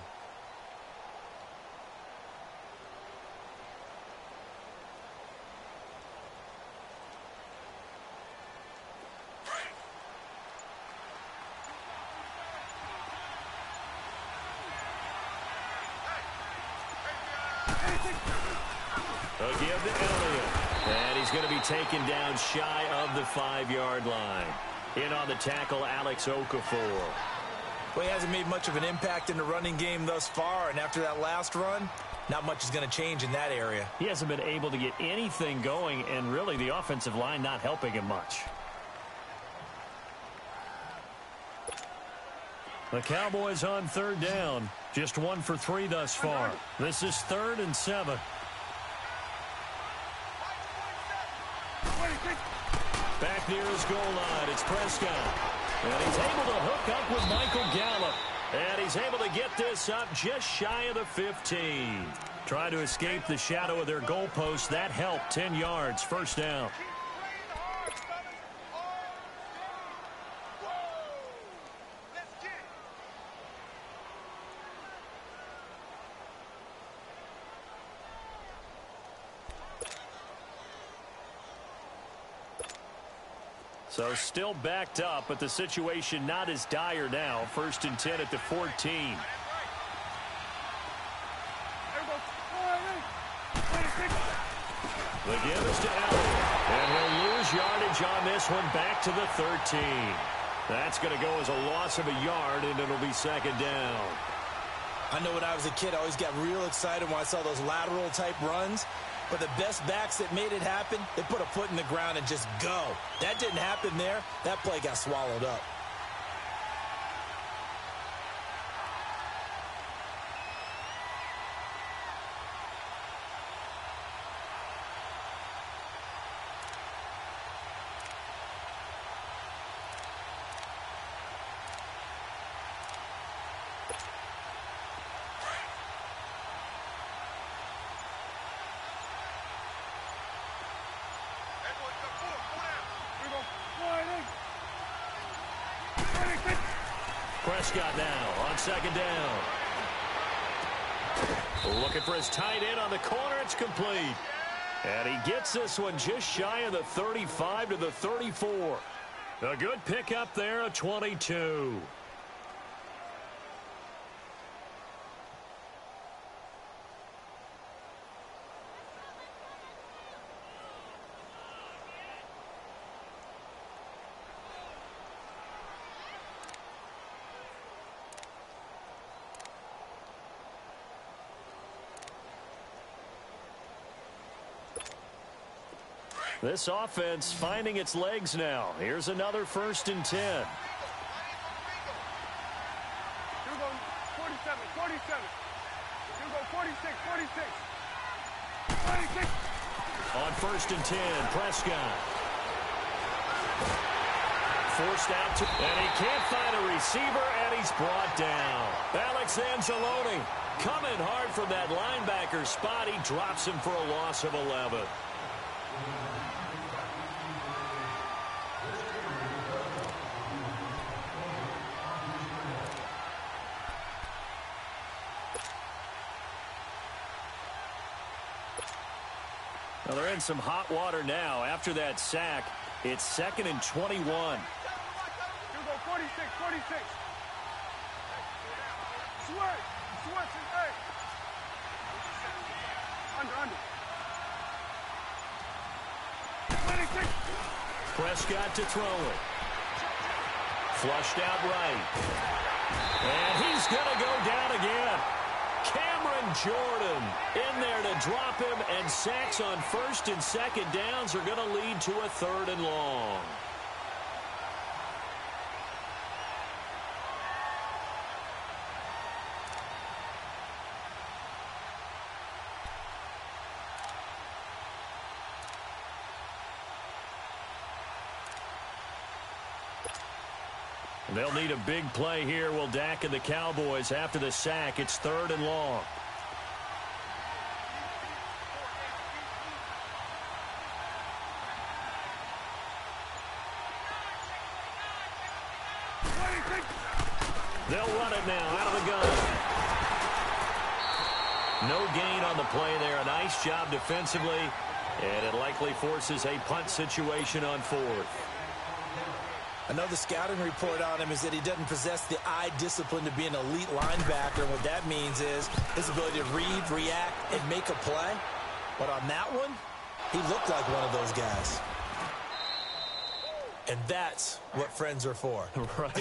They'll give to Elliott. And he's going to be taken down shy of the 5-yard line. In on the tackle, Alex Okafor. Well, he hasn't made much of an impact in the running game thus far, and after that last run, not much is going to change in that area. He hasn't been able to get anything going, and really the offensive line not helping him much. The Cowboys on 3rd down. Just 1 for 3 thus far. This is 3rd and 7. Back near his goal line, it's Prescott. And he's able to hook up with Michael Gallup. And he's able to get this up just shy of the 15. Trying to escape the shadow of their goalpost. That helped. 10 yards, 1st down. So still backed up, but the situation not as dire now. 1st and 10 at the 14. The give is to Elliott. And he'll lose yardage on this one back to the 13. That's going to go as a loss of a yard, and it'll be 2nd down. I know when I was a kid, I always got real excited when I saw those lateral-type runs. But the best backs that made it happen, they put a foot in the ground and just go. That didn't happen there. That play got swallowed up. Prescott now on 2nd down. Looking for his tight end on the corner. It's complete. And he gets this one just shy of the 35 to the 34. A good pickup there, a 22. This offense finding its legs now. Here's another 1st and 10. 47. You go 46, 46. 46. On 1st and 10, Prescott. Forced out to, and he can't find a receiver, and he's brought down. Alex Anzalone coming hard from that linebacker spot. He drops him for a loss of 11. Well, they're in some hot water now. After that sack, it's 2nd and 21. You go 46, 46. Switch, hey. Under. 26. Prescott to throw it. Flushed out right. And he's going to go down again. Cameron Jordan in there to drop him, and sacks on 1st and 2nd downs are going to lead to a 3rd and long. They'll need a big play here. Will Dak and the Cowboys after the sack. It's 3rd and long. They'll run it now out of the gun. No gain on the play there. A nice job defensively, and it likely forces a punt situation on 4th. I know the scouting report on him is that he doesn't possess the eye discipline to be an elite linebacker. And what that means is his ability to read, react, and make a play. But on that one, he looked like one of those guys. And that's what friends are for. Right.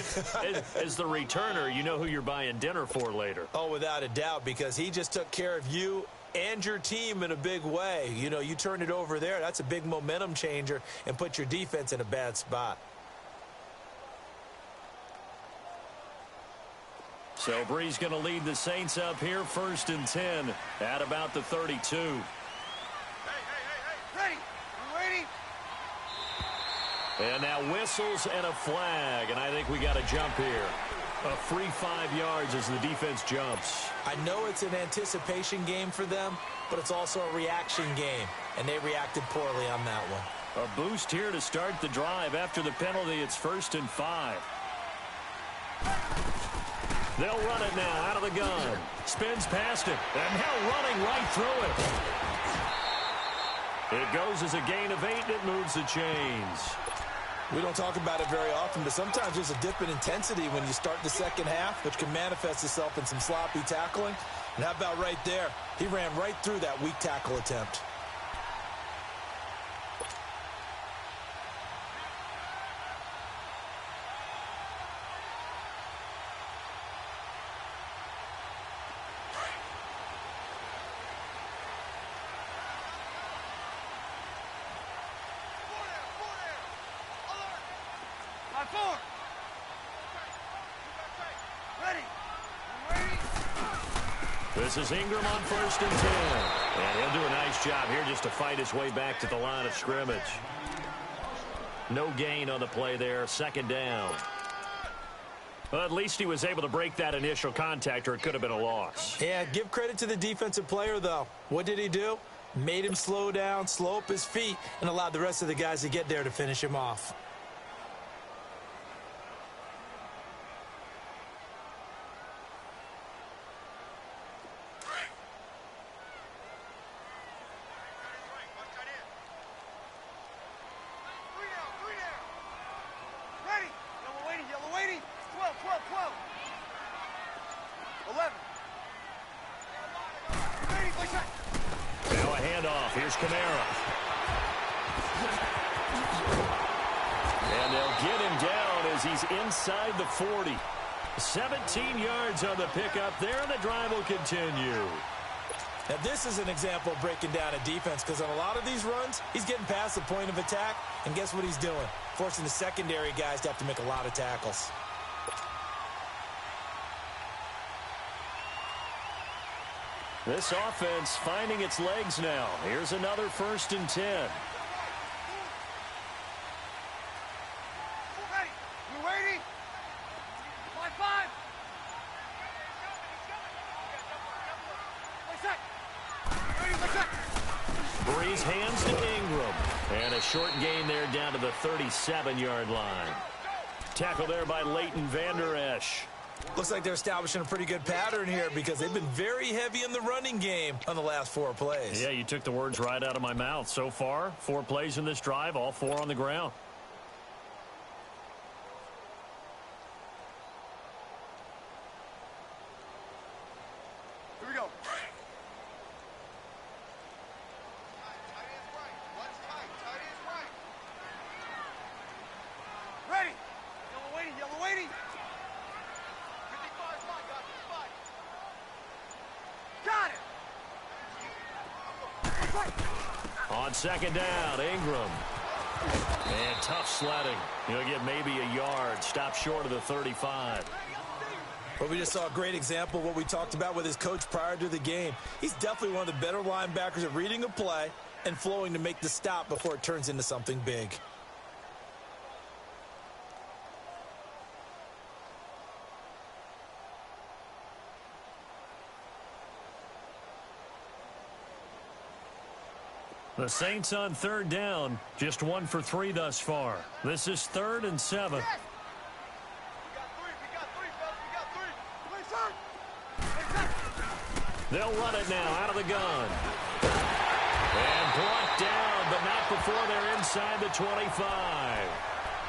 As the returner, you know who you're buying dinner for later. Oh, without a doubt, because he just took care of you and your team in a big way. You know, you turn it over there, that's a big momentum changer and put your defense in a bad spot. So Bree's going to lead the Saints up here, 1st and 10 at about the 32. Hey. Ready? You ready? And now whistles and a flag, and I think we got a jump here. A free 5 yards as the defense jumps. I know it's an anticipation game for them, but it's also a reaction game, and they reacted poorly on that one. A boost here to start the drive. After the penalty, it's 1st and 5. They'll run it now out of the gun. Spins past it, and now running right through it. It goes as a gain of 8, and it moves the chains. We don't talk about it very often, but sometimes there's a dip in intensity when you start the second half, which can manifest itself in some sloppy tackling. And how about right there? He ran right through that weak tackle attempt. This is Ingram on 1st and 10. And he'll do a nice job here just to fight his way back to the line of scrimmage. No gain on the play there. 2nd down. Well, at least he was able to break that initial contact, or it could have been a loss. Yeah, give credit to the defensive player, though. What did he do? Made him slow down, slow up his feet, and allowed the rest of the guys to get there to finish him off. Inside the 40. 17 yards on the pickup there, and the drive will continue. Now, this is an example of breaking down a defense, because on a lot of these runs, he's getting past the point of attack, and guess what he's doing? Forcing the secondary guys to have to make a lot of tackles. This offense finding its legs now. Here's another 1st and 10. Ready. You waiting? 5-5. Play set. Ready, play set. Breeze hands to Ingram. And a short gain there down to the 37-yard line. Tackle there by Leighton Vander Esch. Looks like they're establishing a pretty good pattern here because they've been very heavy in the running game on the last 4 plays. Yeah, you took the words right out of my mouth. So far, 4 plays in this drive, all 4 on the ground. Here we go. Ready. Yellow waiting. 55 spot, got it. On 2nd down, Ingram. And tough sledding. He'll get maybe a yard. Stop short of the 35. Well, we just saw a great example of what we talked about with his coach prior to the game. He's definitely one of the better linebackers at reading a play and flowing to make the stop before it turns into something big. The Saints on 3rd down, just 1 for 3 thus far. This is 3rd and 7. Yes. We got 3, fellas. We got 3. Play set. They'll run it now out of the gun. And brought down, but not before they're inside the 25.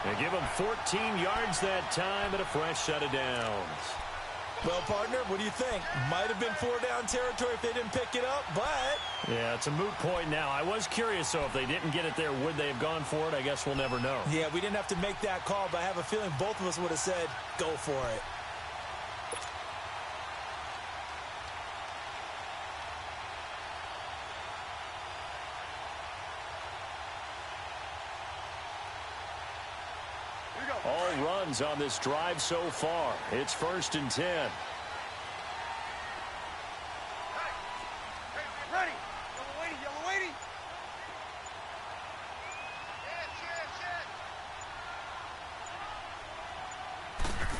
They give them 14 yards that time and a fresh set of downs. Well, partner, what do you think? Might have been 4-down territory if they didn't pick it up, but... Yeah, it's a moot point now. I was curious, so if they didn't get it there, would they have gone for it? I guess we'll never know. Yeah, we didn't have to make that call, but I have a feeling both of us would have said, go for it. All runs on this drive so far. It's 1st and 10. Ready. Yellow waiting.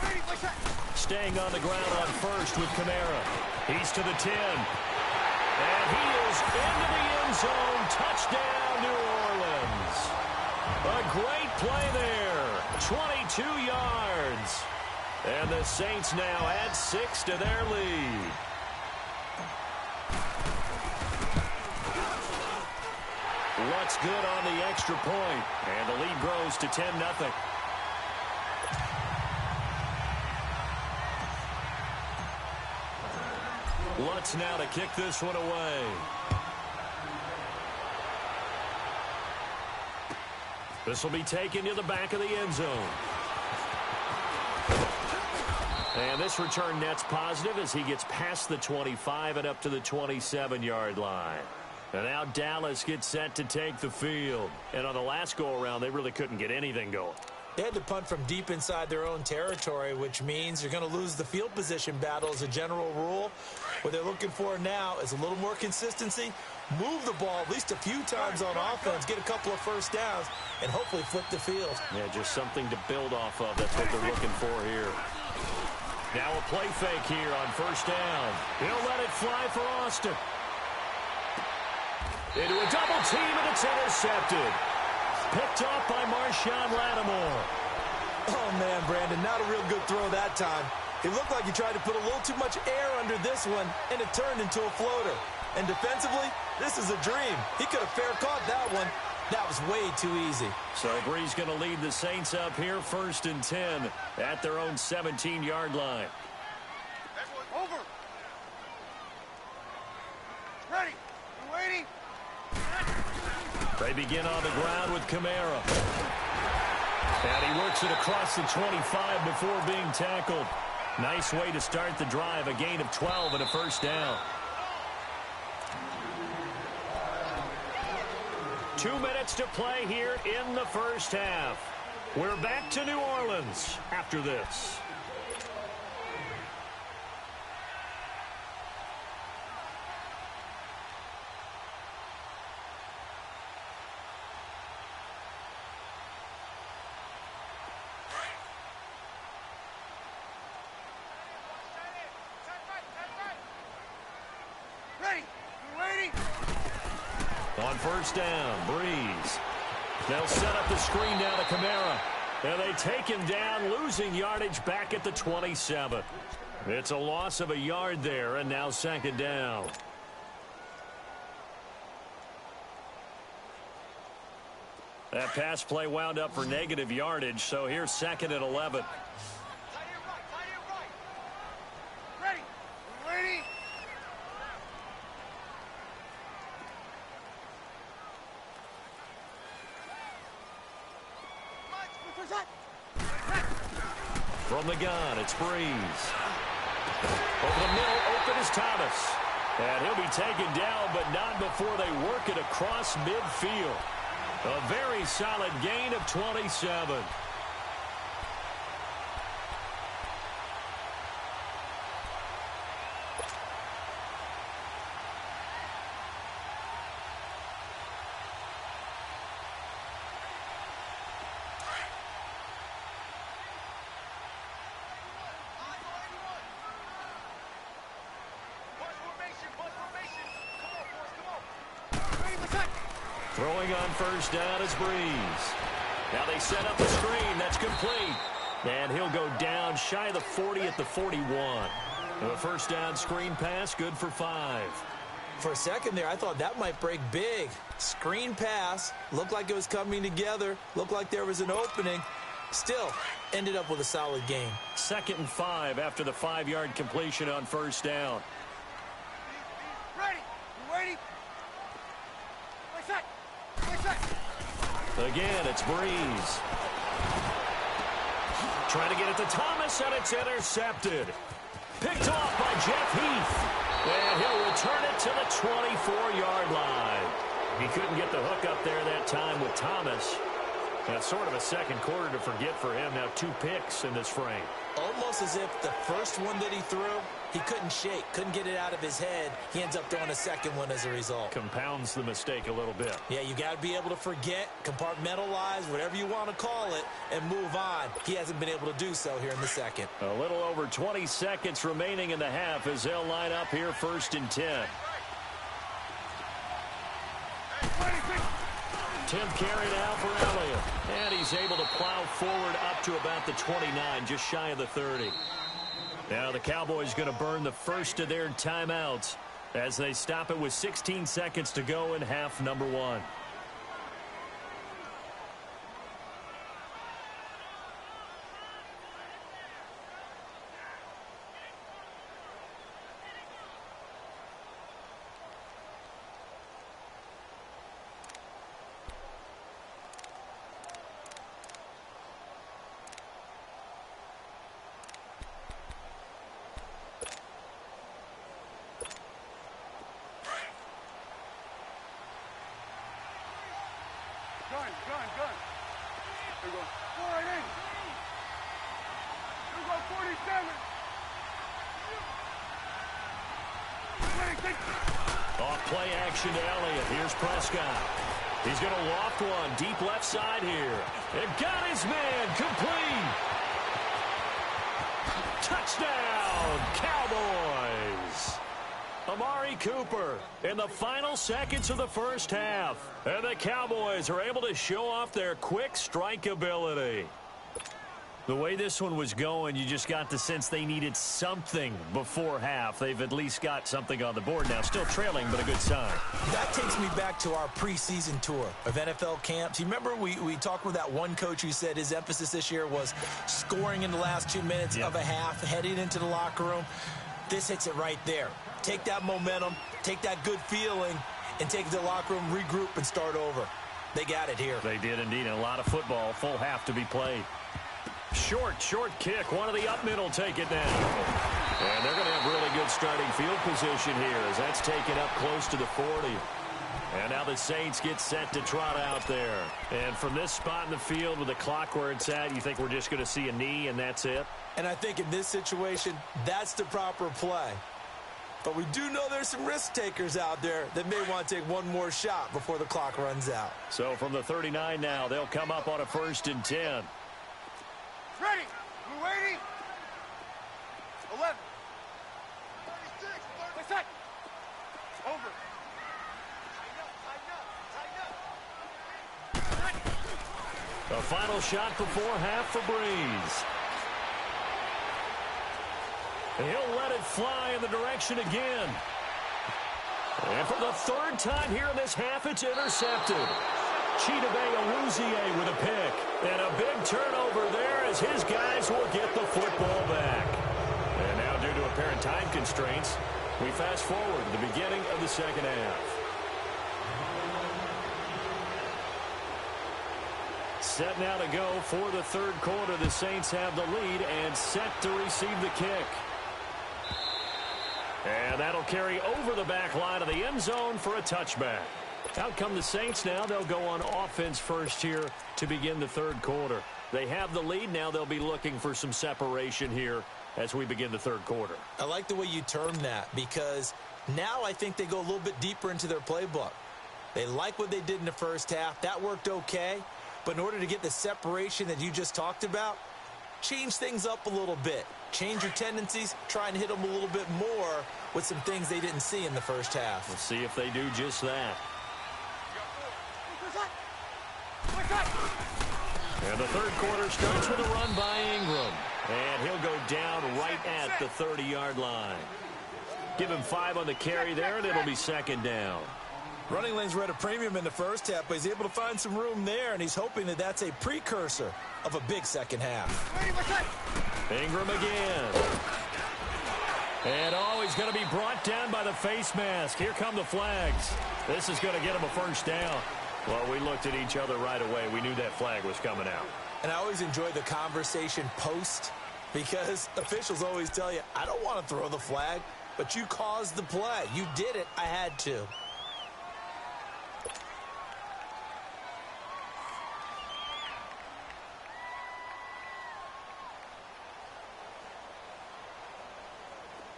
Ready, play set. Staying on the ground on 1st with Kamara. He's to the 10. And he is into the end zone. Touchdown, New Orleans. A great play there. 22 yards. And the Saints now add 6 to their lead. What's good on the extra point, and the lead grows to 10-0. Lutz now to kick this one away. This will be taken to the back of the end zone. And this return net's positive as he gets past the 25 and up to the 27-yard line. And now Dallas gets set to take the field. And on the last go-around, they really couldn't get anything going. They had to punt from deep inside their own territory, which means you're going to lose the field position battle as a general rule. What they're looking for now is a little more consistency, move the ball at least a few times on offense, get a couple of first downs, and hopefully flip the field. Yeah, just something to build off of. That's what they're looking for here. Now a play fake here on 1st down. He'll let it fly for Austin. Into a double team, and it's intercepted. Picked off by Marshawn Lattimore. Oh, man, Brandon, not a real good throw that time. It looked like he tried to put a little too much air under this one, and it turned into a floater. And defensively, this is a dream. He could have fair caught that one. That was way too easy. So Bree's going to lead the Saints up here 1st and 10 at their own 17-yard line. Over. Ready. You waiting? They begin on the ground with Kamara. And he works it across the 25 before being tackled. Nice way to start the drive. A gain of 12 and a first down. 2 minutes to play here in the first half. We're back to New Orleans after this. On first down, Breeze. They'll set up the screen down to Kamara. And they take him down, losing yardage back at the 27. It's a loss of a yard there, and now second down. That pass play wound up for negative yardage, so here's second and 11. Ready. Ready. From the gun, it's Breeze. Over the middle, open is Thomas. And he'll be taken down, but not before they work it across midfield. A very solid gain of 27. Throwing on first down is Breeze. Now they set up the screen. That's complete. And he'll go down shy of the 40 at the 41. A first down screen pass, good for 5. For a second there, I thought that might break big. Screen pass, looked like it was coming together, looked like there was an opening. Still, ended up with a solid game. 2nd and 5 after the 5-yard completion on first down. Ready. You ready? Wait set. Again, it's Breeze. Trying to get it to Thomas, and it's intercepted. Picked off by Jeff Heath. And he'll return it to the 24-yard line. He couldn't get the hook up there that time with Thomas. That's sort of a second quarter to forget for him. Now 2 picks in this frame. Almost as if the first one that he threw, he couldn't shake, couldn't get it out of his head. He ends up throwing a second one as a result. Compounds the mistake a little bit. Yeah, you got to be able to forget, compartmentalize, whatever you want to call it, and move on. He hasn't been able to do so here in the second. A little over 20 seconds remaining in the half as they'll line up here 1st and 10. 10th carry now for Elliott. And he's able to plow forward up to about the 29, just shy of the 30. Now the Cowboys going to burn the first of their timeouts as they stop it with 16 seconds to go in half number 1. Gun. Here we go. Go right in. Here we go, 47. Off play action to Elliott. Here's Prescott. He's going to loft one deep left side here. And got his man complete. Touchdown, Cowboys. Amari Cooper in the final seconds of the first half. And the Cowboys are able to show off their quick strike ability. The way this one was going, you just got the sense they needed something before half. They've at least got something on the board now. Still trailing, but a good sign. That takes me back to our preseason tour of NFL camps. You remember we talked with that one coach who said his emphasis this year was scoring in the last 2 minutes of a half, heading into the locker room. This hits it right there. Take that momentum, take that good feeling, and take it to the locker room, regroup, and start over. They got it here. They did indeed. And a lot of football, full half to be played. Short kick. One of the up middle take it down. And they're going to have really good starting field position here as that's taken up close to the 40. And now the Saints get set to trot out there. And from this spot in the field with the clock where it's at, you think we're just going to see a knee and that's it? And I think in this situation, that's the proper play. But we do know there's some risk takers out there that may want to take one more shot before the clock runs out. So from the 39 now, they'll come up on a 1st and 10. Ready. You waiting? 11. 36. What's that? Over. A final shot before half for Breeze. He'll let it fly in the direction again. And for the third time here in this half, it's intercepted. Chidobe Awuzie with a pick. And a big turnover there as his guys will get the football back. And now, due to apparent time constraints, we fast forward to the beginning of the second half. Set now to go for the third quarter. The Saints have the lead and set to receive the kick. And that'll carry over the back line of the end zone for a touchback. Out come the Saints now. They'll go on offense first here to begin the third quarter. They have the lead. Now they'll be looking for some separation here as we begin the third quarter. I like the way you term that because now I think they go a little bit deeper into their playbook. They like what they did in the first half. That worked okay. But in order to get the separation that you just talked about, change things up a little bit. Change your tendencies. Try and hit them a little bit more with some things they didn't see in the first half. We'll see if they do just that. And the third quarter starts with a run by Ingram. And he'll go down right at the 30-yard line. Give him 5 on the carry there, and it'll be second down. Running lanes were at a premium in the first half, but he's able to find some room there, and he's hoping that that's a precursor of a big second half. Ingram again. And he's going to be brought down by the face mask. Here come the flags. This is going to get him a first down. Well, we looked at each other right away. We knew that flag was coming out. And I always enjoy the conversation post because officials always tell you, I don't want to throw the flag, but you caused the play. You did it. I had to.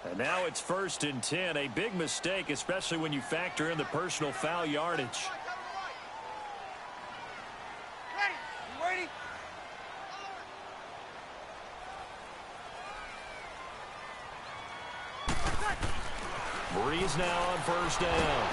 And now it's 1st and 10. A big mistake, especially when you factor in the personal foul yardage. Breeze now on first down.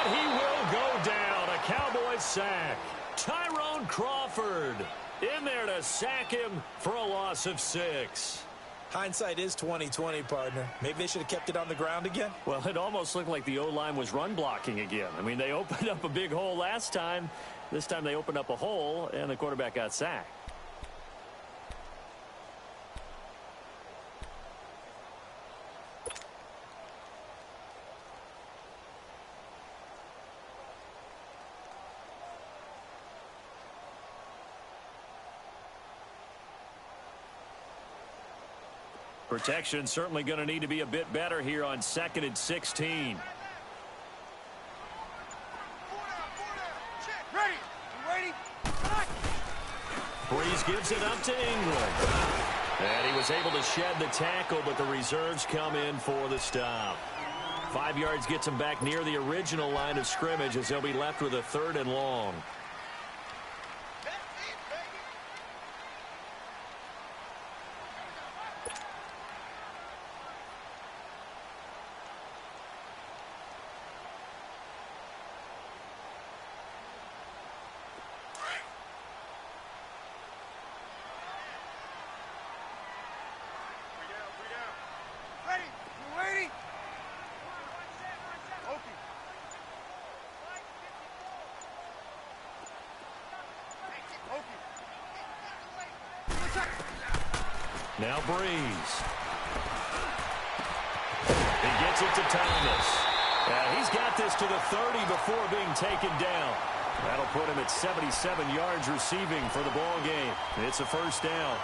And he will go down. A Cowboys sack. Tyrone Crawford in there to sack him for a loss of 6. Hindsight is 20/20, partner. Maybe they should have kept it on the ground again. Well, it almost looked like the O-line was run blocking again. I mean, they opened up a big hole last time. This time they opened up a hole, and the quarterback got sacked. Protection certainly going to need to be a bit better here on 2nd and 16. Breeze gives it up to Ingram. And he was able to shed the tackle, but the reserves come in for the stop. 5 yards gets him back near the original line of scrimmage as they'll be left with a 3rd and long. Now Breeze. He gets it to Thomas. He's got this to the 30 before being taken down. That'll put him at 77 yards receiving for the ball game. It's a first down.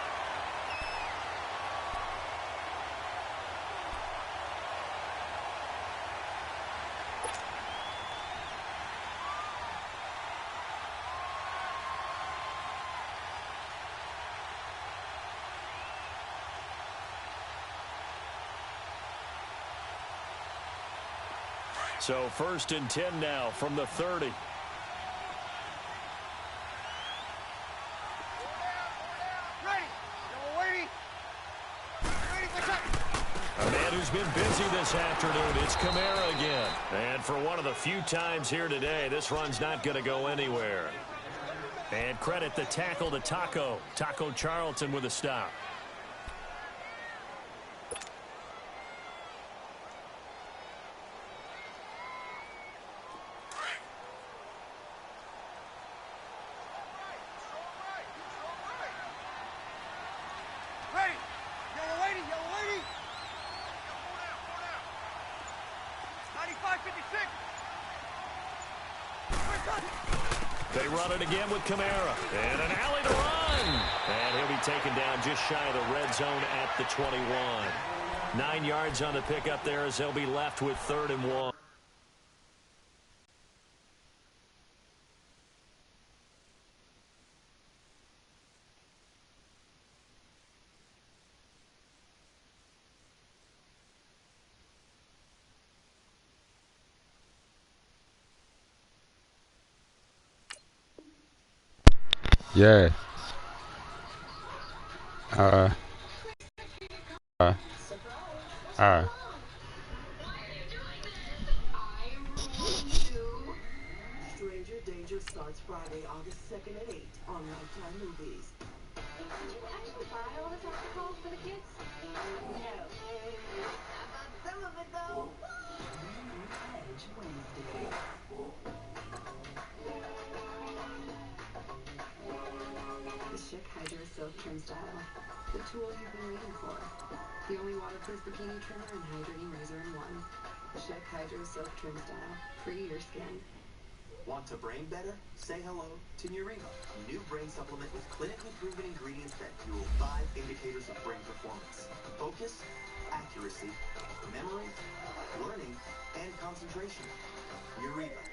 So 1st and 10 now from the 30. A man who's been busy this afternoon, it's Kamara again. And for one of the few times here today, this run's not going to go anywhere. And credit the tackle to Taco. Taco Charlton with a stop. Ready! Yellow lady, yellow lady! 95-56! They run it again with Kamara. And an alley to run. And he'll be taken down just shy of the red zone at the 21. 9 yards on the pickup there as they'll be left with 3rd and 1. Yeah. Stranger Danger starts Friday, August 2nd at 8 on Lifetime Movies. Did you actually buy all this alcohol for the kids? No. I bought some of it, though. Edge Wednesday. The Chic Hydro Silk Trim Style. The tool you've been waiting for. The only waterproof bikini trimmer and hydrating razor in one. Chic Hydro Silk Trim Style. Free your skin. Want to brain better? Say hello to Neuriva, new brain supplement with clinically proven ingredients that fuel 5 indicators of brain performance. Focus, accuracy, memory, learning, and concentration. Neuriva.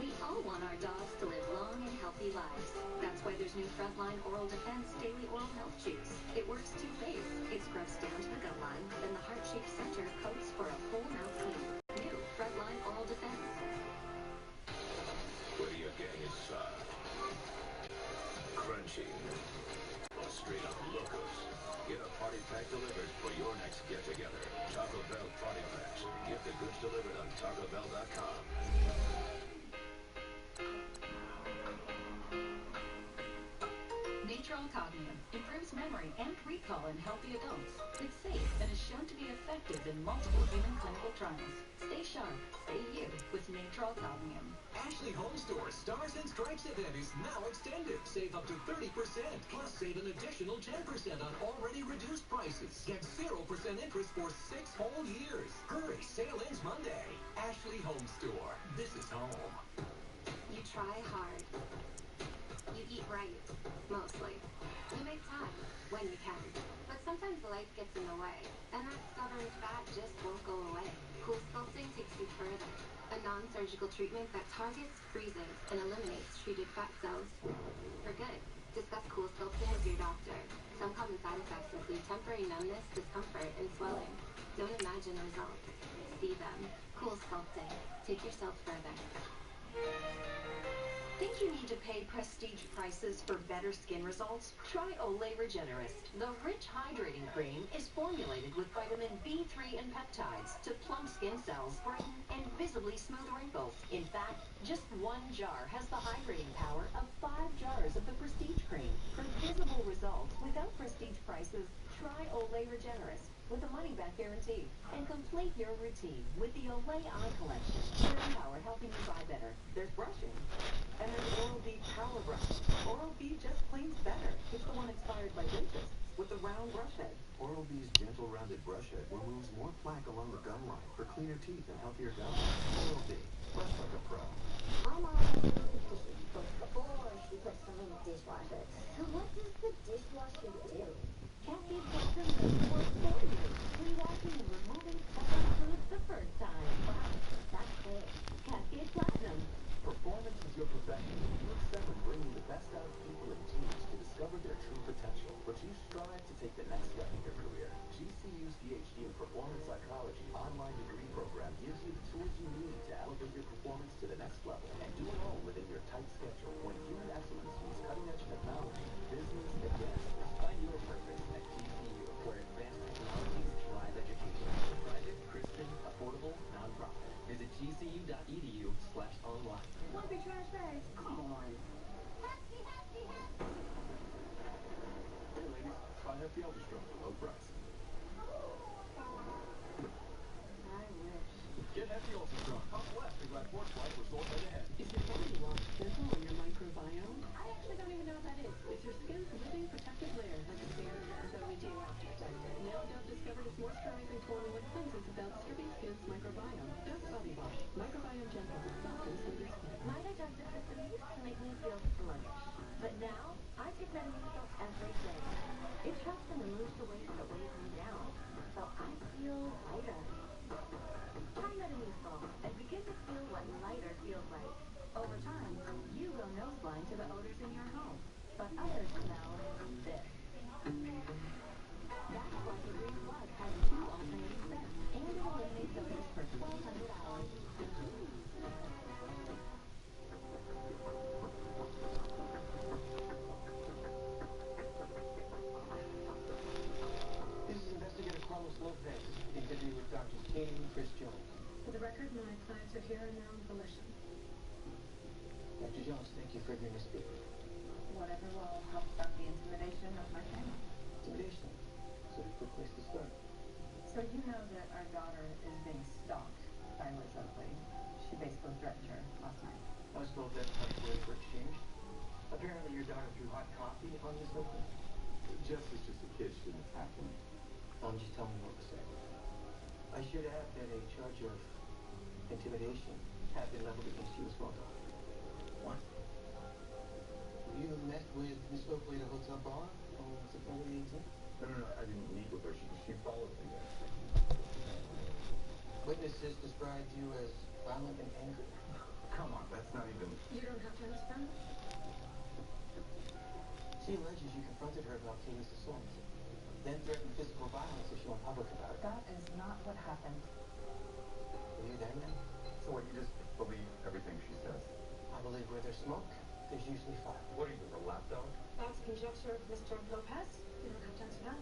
We all want our dogs to live long and healthy lives. That's why there's new Frontline Oral Defense Daily Oral Health Juice. It works 2 ways. It scrubs down to the gut line, then the heart-shaped center coats for a whole mouth clean. New Frontline Oral Defense. Whether your gang is soft, crunchy, or straight up locos, get a party pack delivered for your next get-together. Taco Bell Party Packs. Get the goods delivered on TacoBell.com. Natron Cognium improves memory and recall in healthy adults. It's safe and is shown to be effective in multiple human clinical trials. Stay sharp, stay you with Natron Cognium. Ashley Home Store Stars and Stripes event is now extended. Save up to 30%, plus save an additional 10% on already reduced prices. Get 0% interest for 6 whole years. Hurry, sale ends Monday. Ashley Home Store. This is home. You try hard. You eat right, mostly. You make time, when you can. But sometimes life gets in the way, and that stubborn fat just won't go away. Cool Sculpting takes you further. A non-surgical treatment that targets, freezes, and eliminates treated fat cells for good. Discuss Cool Sculpting with your doctor. Some common side effects include temporary numbness, discomfort, and swelling. Don't imagine results. See them. Cool Sculpting. Take yourself further. Think you need to pay prestige prices for better skin results? Try Olay Regenerist. The rich hydrating cream is formulated with vitamin B3 and peptides to plump skin cells, brighten, and visibly smooth wrinkles. In fact, just 1 jar has the hydrating power of 5 jars of the prestige cream. For visible results without prestige prices, try Olay Regenerist with a money-back guarantee. And complete your routine with the Olay Eye Collection. Brain power helping you buy better. There's brushing. And there's Oral-B Power Brush. Oral-B just cleans better. It's the one inspired by dentists with the round brush head. Oral-B's gentle rounded brush head removes more plaque along the gum line for cleaner teeth and healthier gums. Oral-B, brush like a pro. My mom has a kitchen, but before she puts them in the dishwasher. So what does the dishwasher do? Cascade Platinum does work for you. Rewashing and removing stubborn foods the first time. Wow, that's clear. Cascade Platinum. Performance is your profession. You excel at bringing the best out of people and teams to discover their true potential, but you strive to take the next step in your career. GCU's PhD in Performance Psychology online degree program gives you the tools you need to elevate your performance to the next level, and do it all within your tight schedule. When human excellence meets cutting-edge technology, business advances. Find your purpose at GCU. the ultra-strong for low price. I wish. Get hefty ultra-strong. Top left, and grab 4 twice or sold right ahead. Is your body wash gentle on your microbiome? I actually don't even know what that is. It's your skin's living protective layer, like a standard WTF protector. Now Dove discovered its moisturizing formula cleanses without disturbing skin's microbiome. Dove Body Wash. Microbiome gentle. Softens under skin. My digestive system used to make me feel sluggish, but now I take Metamucil every day. It helps to remove the weight that weighs me down, so I feel lighter. Try Metamucil and begin to feel what lighter feels like. Over time, you go nose blind to the odors in your home, but others smell this. That's why the Green Plug has 2 alternating scents, and it eliminates odors for 1,200 hours. This is Investigator Carlos Lopez, interview with Drs. Katie and Chris Jones. For the record, my clients are here and now on volition. Dr. Jones, thank you for agreeing to speak. Whatever will help stop the intimidation of my family. Intimidation. So a good place to start. So you know that our daughter is being stalked by Liz Oakley. She basically threatened her last night. I was told that way for exchange. Apparently your daughter threw hot coffee on Miss Oakley. Jess is just a kid. She didn't attack him. Just tell me what to say. I should add that a charge of intimidation had been leveled against you as well, Doc. What? You met with Miss Oakley at a hotel bar on September the 18th? No, I didn't meet with her. She followed me there. Witnesses described you as violent and angry. Come on, that's not even... You don't have to answer them. She alleges you confronted her about Katie's assault, then threatened physical violence if she went public about it. That is not what happened. Believe that now? So what, you just believe everything she says? I believe where there's smoke, there's usually fire. What are you, a lapdog? That's conjecture, Mr. Lopez. You don't have to answer that.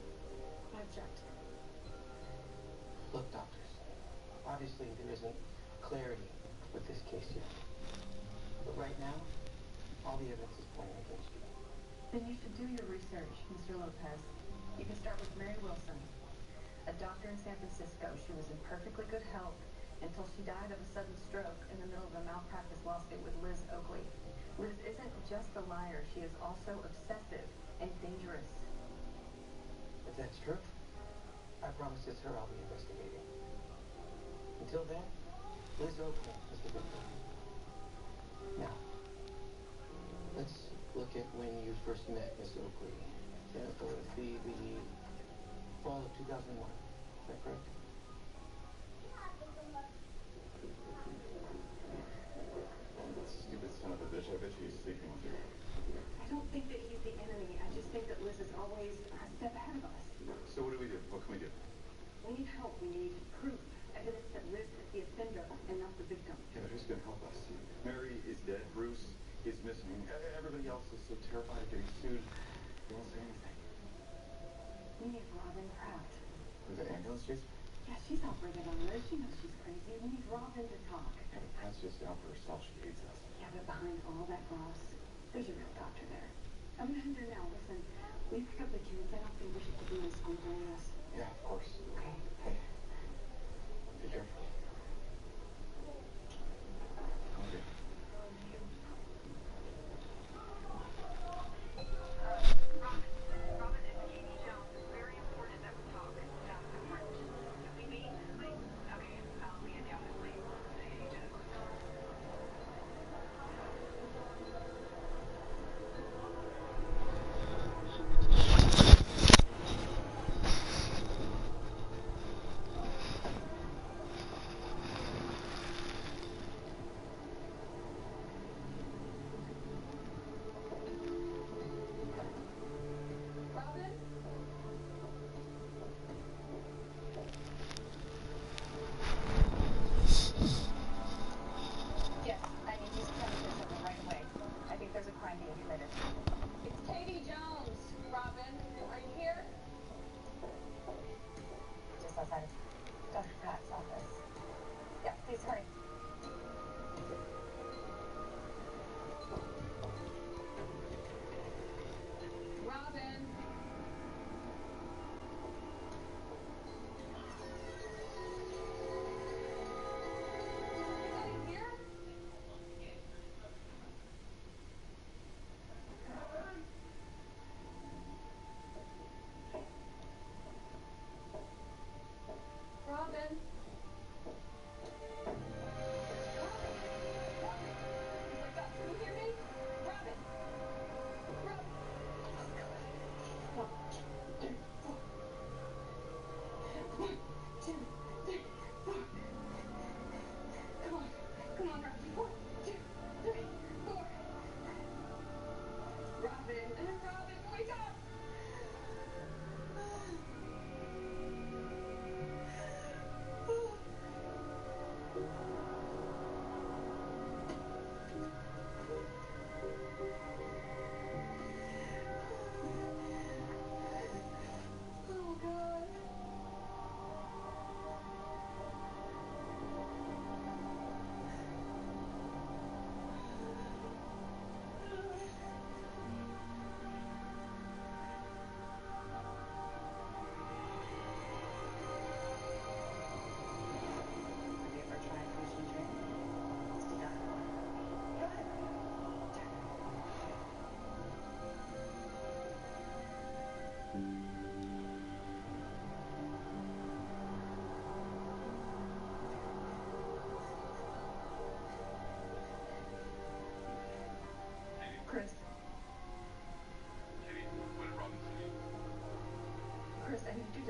I object. Look, doctors, obviously there isn't clarity with this case yet. But right now, all the evidence is pointing against you. Then you should do your research, Mr. Lopez. You can start with Mary Wilson, a doctor in San Francisco. She was in perfectly good health until she died of a sudden stroke in the middle of a malpractice lawsuit with Liz Oakley. Liz isn't just a liar. She is also obsessive and dangerous. If that's true, I promise it's her I'll be investigating. Until then, Liz Oakley is the victim. Now, let's look at when you first met Miss Oakley. That would be the fall of 2001. Is that correct? Stupid son of a bitch. I bet you he's sleeping with you. I don't think that he's the enemy. I just think that Liz is always a step ahead of us. So what do we do? What can we do? We need help. We need proof. Evidence that Liz is the offender and not the victim. Yeah, but who's going to help us? Mary is dead. Bruce is missing. Everybody else is so terrified of getting sued. They won't say anything. We need Robin Pratt. With the ambulance chase? Yeah, she's operated on Liz. She knows she's crazy. We need Robin to talk. Yeah, but Pratt's just out for herself. She hates us. Yeah, but behind all that gloss, there's a real doctor there. I'm gonna head there now. Listen, we pick up the kids. I don't think we should put them in school during this. Yeah, of course. Okay. Hey, be careful. Okay. Robin, it's Katie Jones. It's very important that we talk. Yeah, important. Can we meet, please? Okay, I'll be in the office, please. Katie Jones. Robin? Yes, I need these premises open right away. I think there's a crime being committed. It's Katie Jones. Robin, are you here? Just outside of Dr. Pratt's office. Yeah, please hurry. Robin.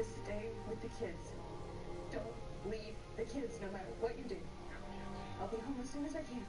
Stay with the kids. Don't leave the kids, no matter what you do. I'll be home as soon as I can.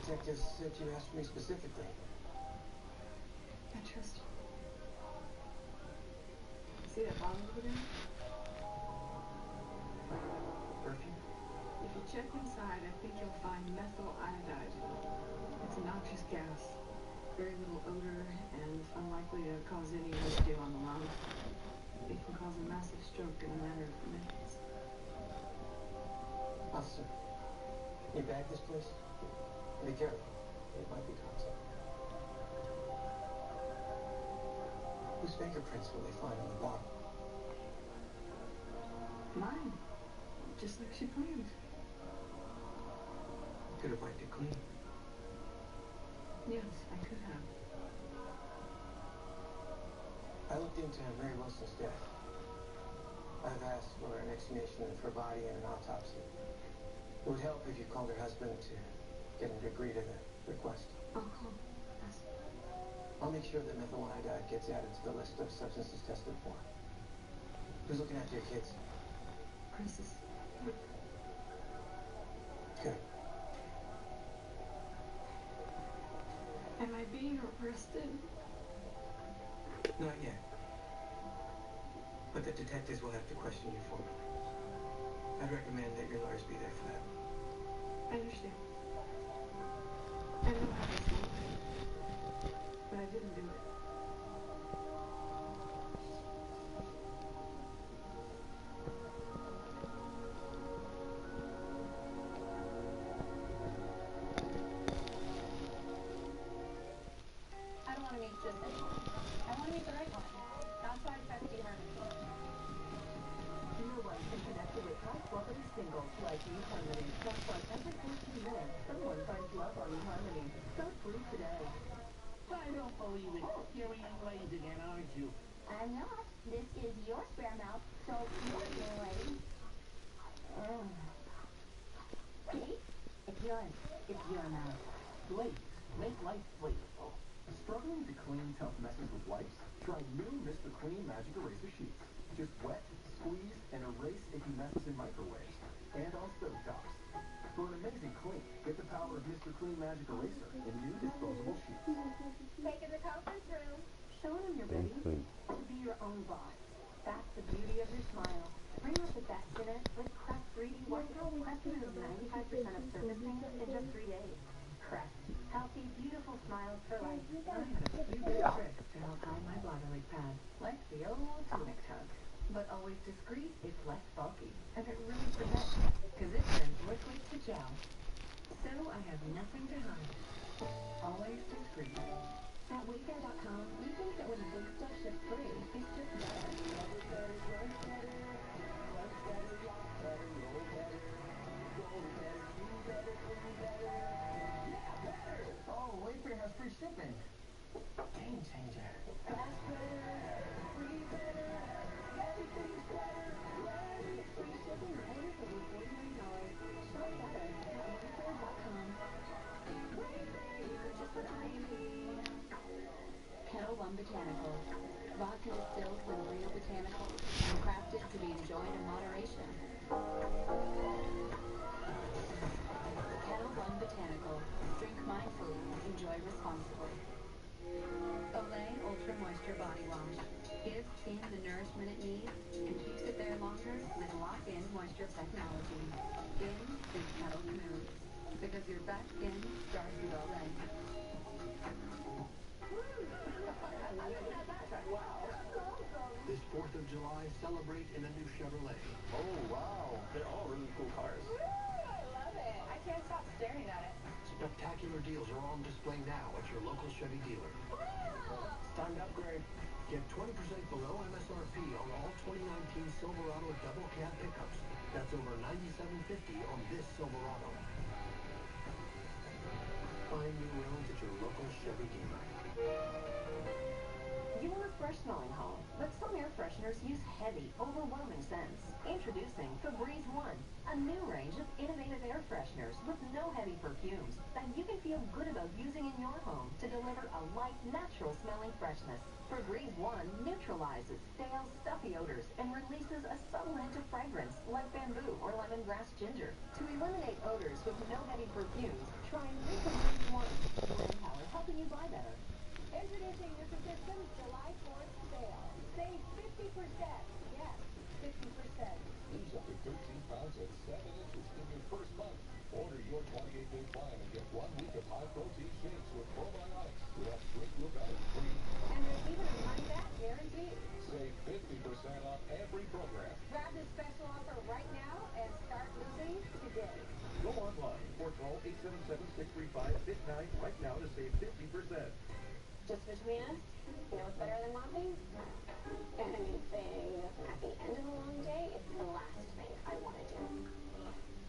Detectives said you asked me specifically. I trust you. See that bottle over there? Perfume? If you check inside, I think you'll find methyl iodide. It's a noxious gas. Very little odor and unlikely to cause any residue on the lung. It can cause a massive stroke in a matter of minutes. Officer, you bag this place? Be careful. It might be toxic. Whose fingerprints will they find on the bottle? Mine. Just like she planned. Could have wiped it clean. Yes, I could have. I looked into Mary Wilson's death. I've asked for an exhumation of her body and an autopsy. It would help if you called her husband to get him to agree to the request. I'll call. Yes. I'll make sure that methyl iodide gets added to the list of substances tested for. Who's looking after your kids? Princess. Good. Am I being arrested? Not yet. But the detectives will have to question you formally. I'd recommend that your lawyers be there for that. I understand. I know how this went, but I didn't do it. I don't want to meet just anyone. I want to meet the right one. That's why I trust you, Harmony. No one can connect you with high-quality singles like eHarmony. That's why every place you live, someone finds love on eHarmony. Start free today. I don't believe it. You're eating lays again, aren't you? I'm not. This is your spare mouth, so you're being late. See? It's yours. It's your mouth. Blaze. Make life flavorful. Struggling to clean tough messes with wipes? Try new Mr. Clean Magic Eraser Sheets. Just wet, squeeze, and erase icky messes in microwaves. And on stovetops. For an amazing clean, get the power of Mr. Clean Magic Eraser in new disposable sheets. Taking the conference room. Show them you're ready to be your own boss. That's the beauty of your smile. Bring out the best in it with Crest 3D White. Crest removes 95% of surface pain in just 3 days. Crest. Healthy, beautiful smiles for life. I had a few good tricks to help hide my bladder leak pad, like the old tonic tug. But always discreet, it's less bulky, and it really protects, because it turns liquid to gel. So I have nothing to hide. Always discreet. At Wayfair.com, we think that when big stuff ships free, it's just better. Oh, Wayfair has free shipping. Game changer. Kettle One Botanicals. Vodka distilled with real botanicals and crafted to be enjoyed in moderation. Kettle One Botanicals. Drink mindfully, enjoy responsibly. Olay Ultra Moisture Body Wash. Gives skin the nourishment it needs and keeps it there longer with lock-in moisture technology. Skin is kettle smooth. Because your best skin starts with Olay. This 4th of July, celebrate in a new Chevrolet. Oh, wow. They're all really cool cars. deals are on display now at your local Chevy dealer. It's time to upgrade. Get 20% below MSRP on all 2019 Silverado double cab pickups. That's over $97.50 on this Silverado. Find new roads at your local Chevy dealer. You want a fresh smelling home, but some air fresheners use heavy, overwhelming scents. Introducing Febreze One, a new range of innovative air fresheners with no heavy perfumes that you can feel good about using in your home to deliver a light, natural smelling freshness. Febreze One neutralizes stale, stuffy odors and releases a subtle hint of fragrance like bamboo or lemongrass ginger. To eliminate odors with no heavy perfumes, try new Febreze One. Brain power helping you buy better. Introducing Nutrisystem's July 4th sale. Save 50%. Yes, 50%. Lose up to 13 pounds and 7 inches in your first month. Order your 28-day plan and get 1 week of high-protein shakes with probiotics to help shrink your belly free. And there's even a money-back guarantee. Save 50% on every program. Grab this special offer right now and start losing today. Go online or call 877-635-FIT9 right now to save 50%. Just between us, you know what's better than laughing? Anything. At the end of a long day, it's the last thing I want to do.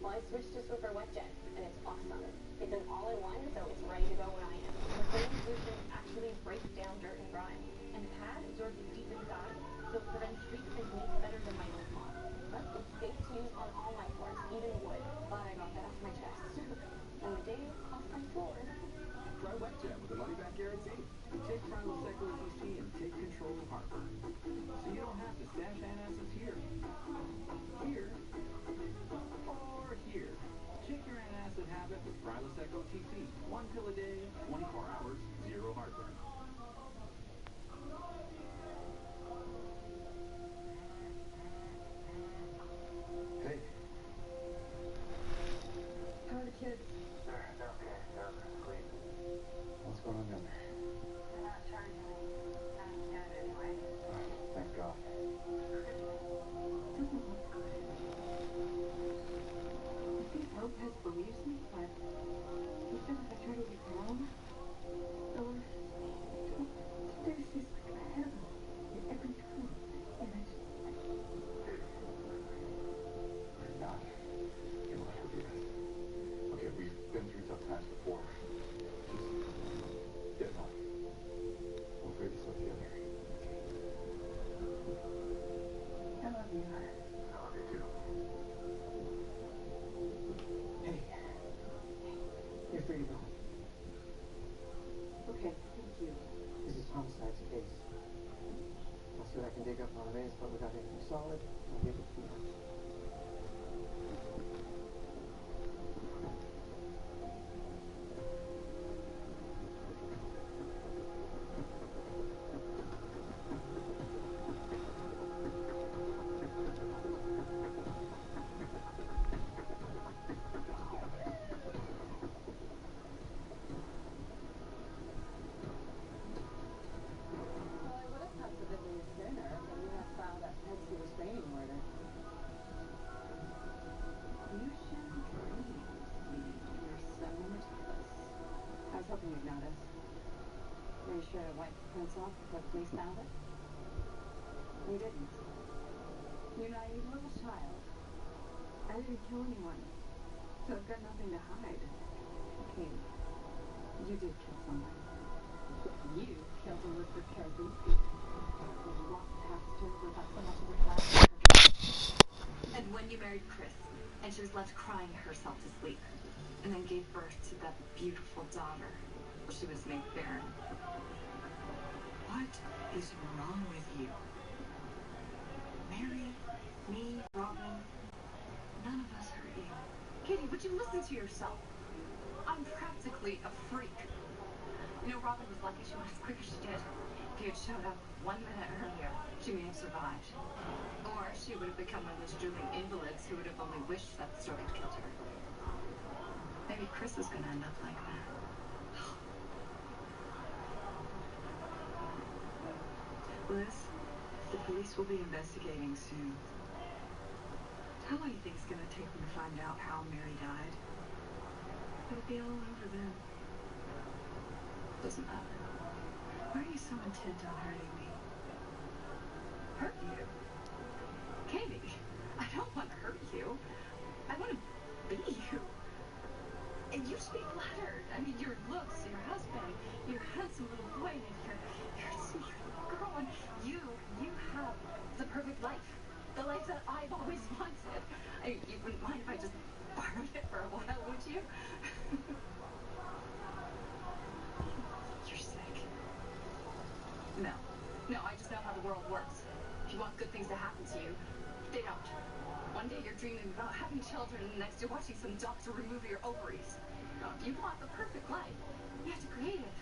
Well, I switched to Swiffer WetJet, and it's awesome. It's an all-in-one, so it's ready to go when I am. The foam solution actually breaks down dirt and grime, and the pad absorbs deep inside, so it prevents streaks and leaks better than my old mop. Plus, it's safe to use on all my floors, even wood. Glad I got that off my chest. And the day off my floor. Try WetJet with a money-back guarantee. Take Prilosec OTC and take control of Harper. So you don't have to stash antacids here. Here. Or here. Check your antacid habit with Prilosec OTC. 1 pill a day, 24 hours, 0 heartburn. Hey. How are the kids? They're okay. They're asleep. What's going on down there? They're not charging me. I'm dead anyway. Oh, thank God. Doesn't look good. I think Lopez believes me, but he said if I try to leave home, or there's just like a hell at every turn. And I just... We're not. You will have to do this. Okay, we've been through tough times before. Just get on. We'll figure this out together. I love you. I love you too. Hey. You're free to go. Okay, thank you. This is homicide's case. I'll see what I can dig up on Reyes, but without anything solid, I'll give it to you. Well, I would have positively sooner than you have filed that pesky restraining order. You shouldn't dream, sweetie. You're so meticulous. I was hoping you'd notice. Were you sure to wipe the prints off before the police found it? You didn't. You naive little child. I didn't kill anyone, so I've got nothing to hide. Okay, you did kill someone. You killed Elizabeth Caribou. You walked past her without so much as a flash. And when you married Chris, and she was left crying herself to sleep, and then gave birth to that beautiful daughter, she was made barren. What is wrong with you? Mary, me, Robin, none of us hurt you. Katie, would you listen to yourself? I'm practically a freak. You know, Robin was lucky she went as quick as she did. If you had showed up 1 minute earlier, she may have survived. Or she would have become one of those drooling invalids who would have only wished that the stroke had killed her. Maybe Chris is going to end up like that. Liz, the police will be investigating soon. How long do you think it's going to take them to find out how Mary died? It'll be all over then. Doesn't matter. Why are you so intent on hurting me? Hurt you? Katie, I don't want to hurt you. I want to be you. And you should be flattered. I mean, your looks, your husband, your handsome little boy, and your sweet little girl, and you have the perfect life. The life that I've always wanted. You wouldn't mind if I just borrowed it for a while, would you? You're sick. No, I just know how the world works. If you want good things to happen to you, they don't. One day you're dreaming about having children, and the next you're watching some doctor remove your ovaries. No, if you want the perfect life, you have to create it.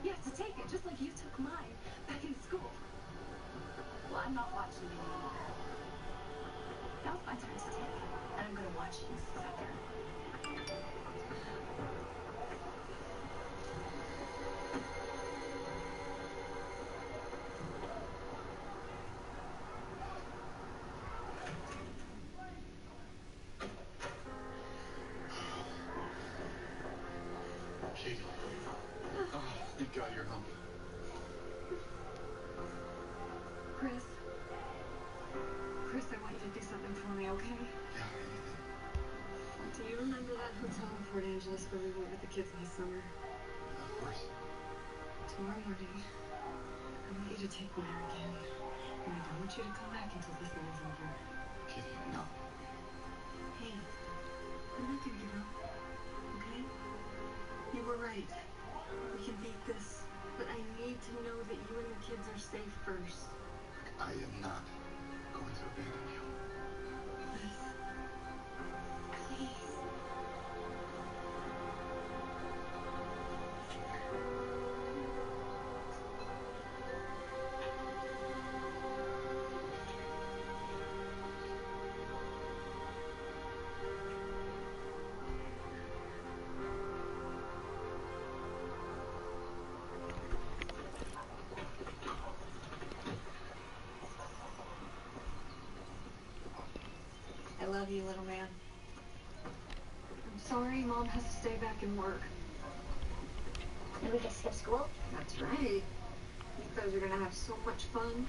You have to take it, just like you took mine back in school. Well, I'm not watching you anymore. Now it's my turn to take it, and I'm going to watch you suffer. Katie. Oh, thank God you're home. Chris, I want you to do something for me, okay? Yeah, anything. Do you remember that hotel in Port Angeles where we went with the kids last summer? Of course. Tomorrow morning, I want you to take me there again. And I don't want you to come back until this night is over. Katie, No. Hey, I'm not gonna give up, okay? You were right. We can beat this. But I need to know that you and the kids are safe first. I am not going to abandon you. Please. I love you, little man. I'm sorry Mom has to stay back and work. And we can skip school? That's right. You guys are gonna have so much fun.